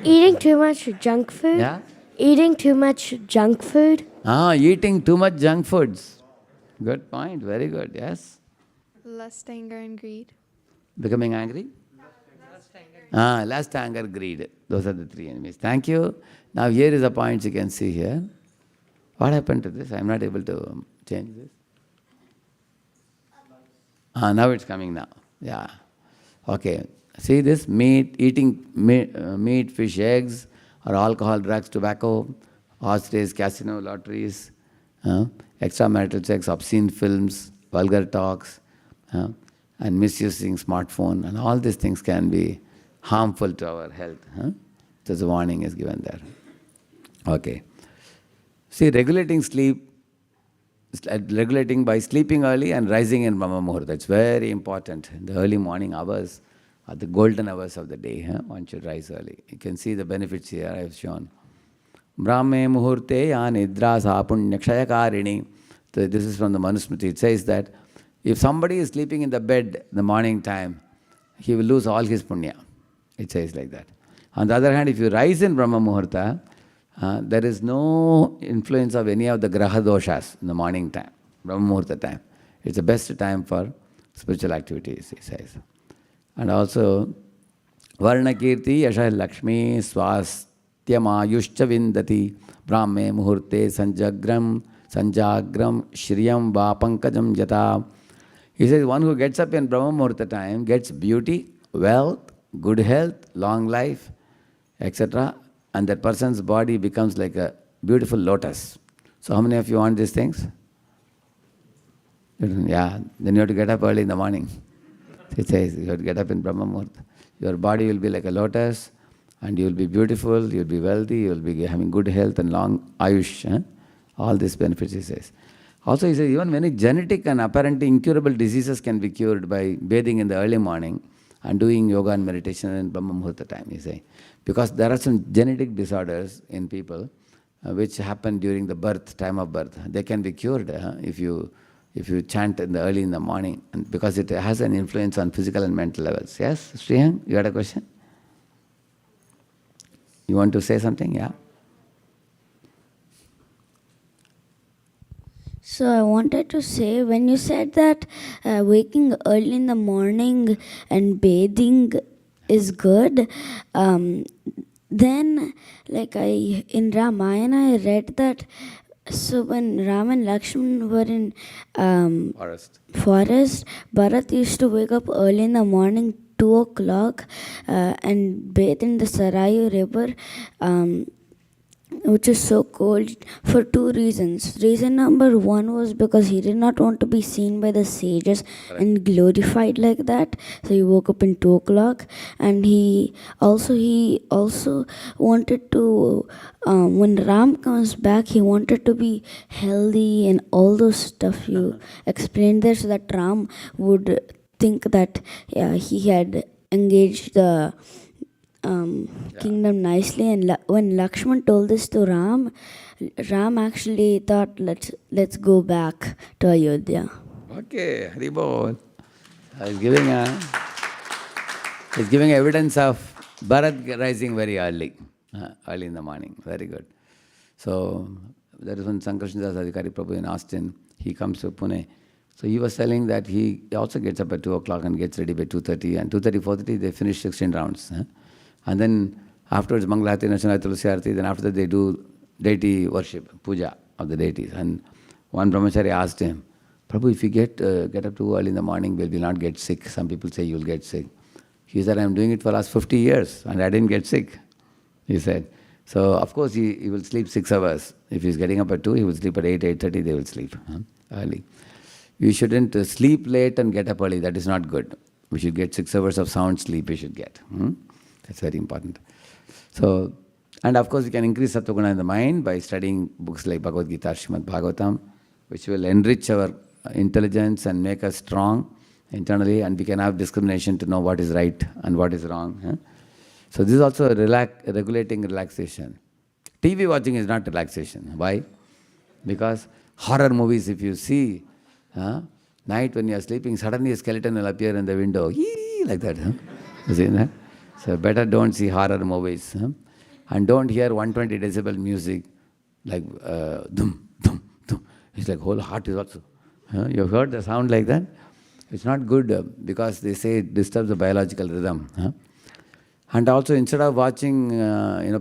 Eating too much junk food. Yeah? Eating too much junk food. Eating too much junk foods. Good point, very good, yes. Lust, anger, and greed. Becoming angry? Lust, anger, greed. Those are the three enemies. Thank you. Now here is the points you can see here. What happened to this? I am not able to change this. Now it's coming now. Yeah. Okay. See this? Eating meat, fish, eggs, or alcohol, drugs, tobacco, horse race, casino, lotteries, extramarital sex, obscene films, vulgar talks, and misusing smartphone, and all these things can be harmful to our health. So the warning is given there. Okay. See, regulating sleep, regulating by sleeping early and rising in Brahma Muhurta. It's very important. In the early morning hours are the golden hours of the day. One should rise early. You can see the benefits here I have shown. Brahme Muhurte ya nidra sa punyakshayakarini. So this is from the Manusmriti. It says that if somebody is sleeping in the bed in the morning time, he will lose all his punya. It says like that. On the other hand, if you rise in Brahma Muhurta, there is no influence of any of the graha doshas in the morning time, Brahma Muhurta time. It's the best time for spiritual activities, he says. And also, Varna Kirti Yasha Lakshmi Swastyam Ayushcha Vindati Brahme Muhurte Sanjagram Shriyam Va Pankajam Jata. He says one who gets up in Brahma Muhurta time gets beauty, wealth, good health, long life, etc. And that person's body becomes like a beautiful lotus. So how many of you want these things? Yeah, then you have to get up early in the morning. It says you have to get up in Brahma Muhurta. Your body will be like a lotus, and you will be beautiful, you will be wealthy, you will be having good health and long ayush. All these benefits, he says. Also, he says even many genetic and apparently incurable diseases can be cured by bathing in the early morning and doing yoga and meditation in Brahma Muhurta time, he says. Because there are some genetic disorders in people which happen during the time of birth. They can be cured if you chant early in the morning, and because it has an influence on physical and mental levels. Yes, Sriyang, you had a question? You want to say something? Yeah. So I wanted to say, when you said that waking early in the morning and bathing is good, then in Ramayana I read that so when Ram and Lakshman were in forest, Bharat used to wake up early in the morning, 2 o'clock, and bathe in the Sarayu river, which is so cold, for 2 reasons. Reason number 1 was because he did not want to be seen by the sages and glorified like that. So he woke up in 2 o'clock, and he also wanted to, when Ram comes back, he wanted to be healthy and all those stuff you explained there, so that Ram would think that he had engaged the kingdom nicely. And when Lakshman told this to Ram actually thought, let's go back to Ayodhya. Okay, Haribol. He's giving evidence of Bharat rising very early in the morning. Very good. So there is one Sankarshan Das Adhikari Prabhu in Austin. He comes to Pune. So he was telling that he also gets up at 2 o'clock and gets ready by 2:30. And 2:30, 4:30, they finish 16 rounds. And then afterwards, Mangalarati, Nachanarati, Tulsi Arati. Then after that, they do deity worship, puja of the deities. And one brahmachari asked him, Prabhu, if you get up too early in the morning, will we not get sick? Some people say you'll get sick. He said, I'm doing it for the last 50 years and I didn't get sick, he said. So, of course, he will sleep 6 hours. If he's getting up at 2, he will sleep at 8, 8:30, they will sleep early. You shouldn't sleep late and get up early. That is not good. We should get 6 hours of sound sleep we should get. That's very important. So, and of course, we can increase Sattva-guna in the mind by studying books like Bhagavad Gita, Srimad Bhagavatam, which will enrich our intelligence and make us strong internally, and we can have discrimination to know what is right and what is wrong. So this is also a regulating relaxation. TV watching is not relaxation. Why? Because horror movies, if you see, night when you are sleeping, suddenly a skeleton will appear in the window, like that. You see that? So better don't see horror movies. And don't hear 120 decibel music like dum, dum, dum. It's like whole heart is also. You've heard the sound like that? It's not good because they say it disturbs the biological rhythm. And also, instead of watching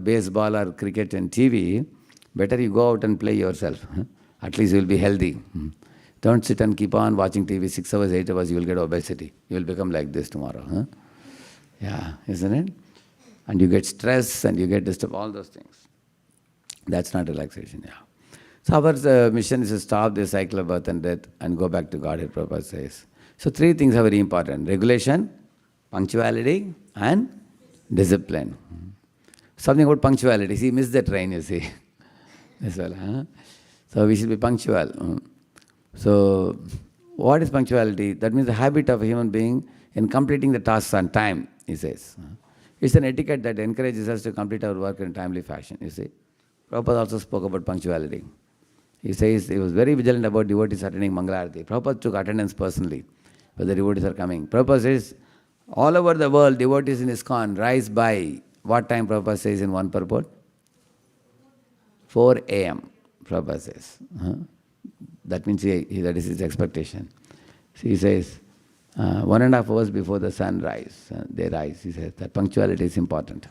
baseball or cricket and TV, better you go out and play yourself. At least you will be healthy. Don't sit and keep on watching TV 6 hours, 8 hours, you will get obesity. You will become like this tomorrow. Yeah, isn't it? And you get stress and you get disturbed, all those things. That's not relaxation, yeah. So our mission is to stop the cycle of birth and death and go back to Godhead, Prabhupada says. So 3 things are very important: regulation, punctuality, and discipline. Something about punctuality. See, miss the train, you see. As well, So we should be punctual. So what is punctuality? That means the habit of a human being in completing the tasks on time, he says. It's an etiquette that encourages us to complete our work in a timely fashion, you see. Prabhupada also spoke about punctuality. He says he was very vigilant about devotees attending Mangalarati. Prabhupada took attendance personally, whether devotees are coming. Prabhupada says, all over the world, devotees in ISKCON rise by, what time Prabhupada says in one purport? 4 a.m., Prabhupada says. That means that is his expectation. So he says, 1.5 hours before the sun rise, they rise. He says that punctuality is important.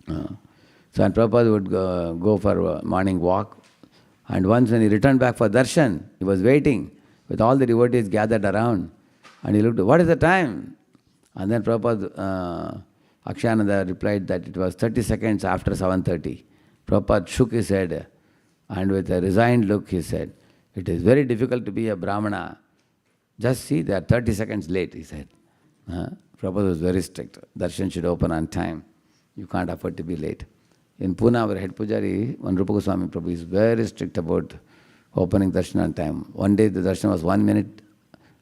So and Prabhupada would go for a morning walk. And once when he returned back for darshan, he was waiting with all the devotees gathered around. And he looked, what is the time? And then Prabhupada, Akshayananda replied that it was 30 seconds after 7:30. Prabhupada shook his head and with a resigned look he said, it is very difficult to be a Brahmana. Just see, they are 30 seconds late, he said. Prabhupada was very strict. Darshan should open on time. You can't afford to be late. In Pune, our head pujari, one Rupa Goswami Prabhu, is very strict about opening darshan on time. One day the darshan was 1 minute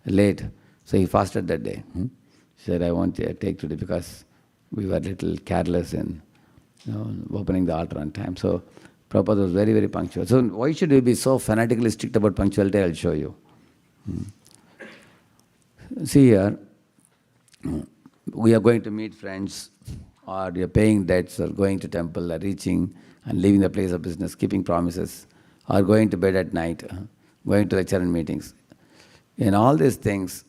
late, so he fasted that day. He said, I won't take today because we were a little careless in opening the altar on time. So Prabhupada was very, very punctual. So why should we be so fanatically strict about punctuality? I'll show you. See here, we are going to meet friends, or you're paying debts, or going to temple, or reaching and leaving the place of business, keeping promises, or going to bed at night, going to lecture and meetings. In all these things,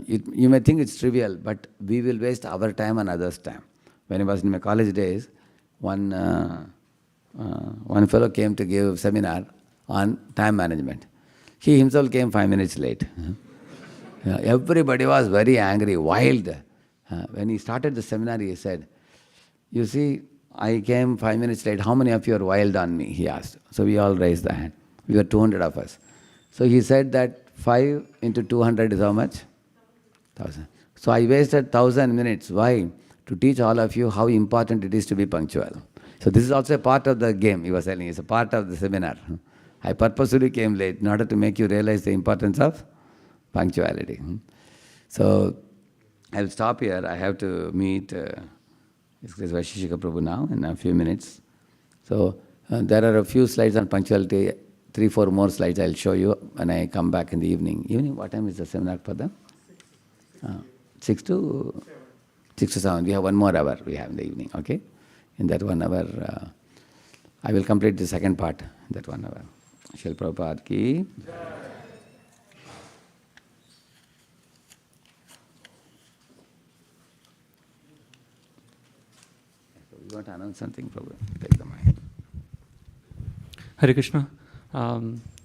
you may think it's trivial, but we will waste our time and others' time. When I was in my college days, one fellow came to give a seminar on time management. He himself came 5 minutes late. Everybody was very angry, wild. When he started the seminar, he said, you see, I came 5 minutes late. How many of you are wild on me? He asked. So we all raised the hand. We were 200 of us. So he said that 5 into 200 is how much? 1,000. So I wasted 1,000 minutes. Why? To teach all of you how important it is to be punctual. So this is also a part of the game, he was telling. It's a part of the seminar. I purposely came late in order to make you realize the importance of punctuality. So I'll stop here. I have to meet Vaisheshika Prabhu now in a few minutes. So there are a few slides on punctuality, 3-4 more slides I'll show you when I come back in the evening. Evening, what time is the seminar for them? 6 to 7. We have 1 more hour we have in the evening, okay? In that 1 hour, I will complete the second part, that 1 hour. Srila Prabhupada ki. So we want to announce something, Prabhu. Take the mic. Hare Krishna.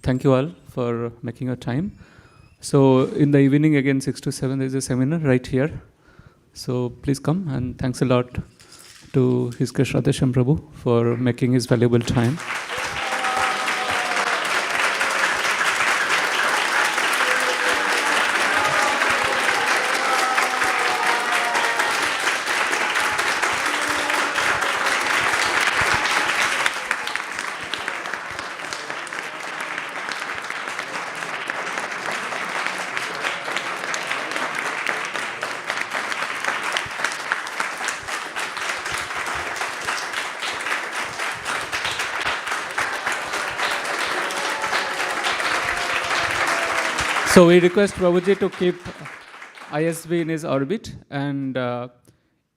Thank you all for making your time. So in the evening again 6 to 7 there is a seminar right here. So please come, and thanks a lot to His Krishna Radheshyam Prabhu for making his valuable time. So we request Prabhuji to keep ISV in his orbit, and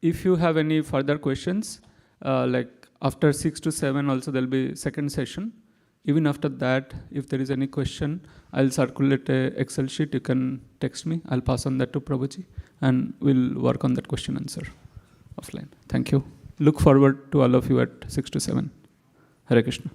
if you have any further questions, like after 6 to 7 also there will be second session. Even after that, if there is any question, I'll circulate a Excel sheet. You can text me. I'll pass on that to Prabhuji, and we'll work on that question answer offline. Thank you. Look forward to all of you at 6 to 7. Hare Krishna.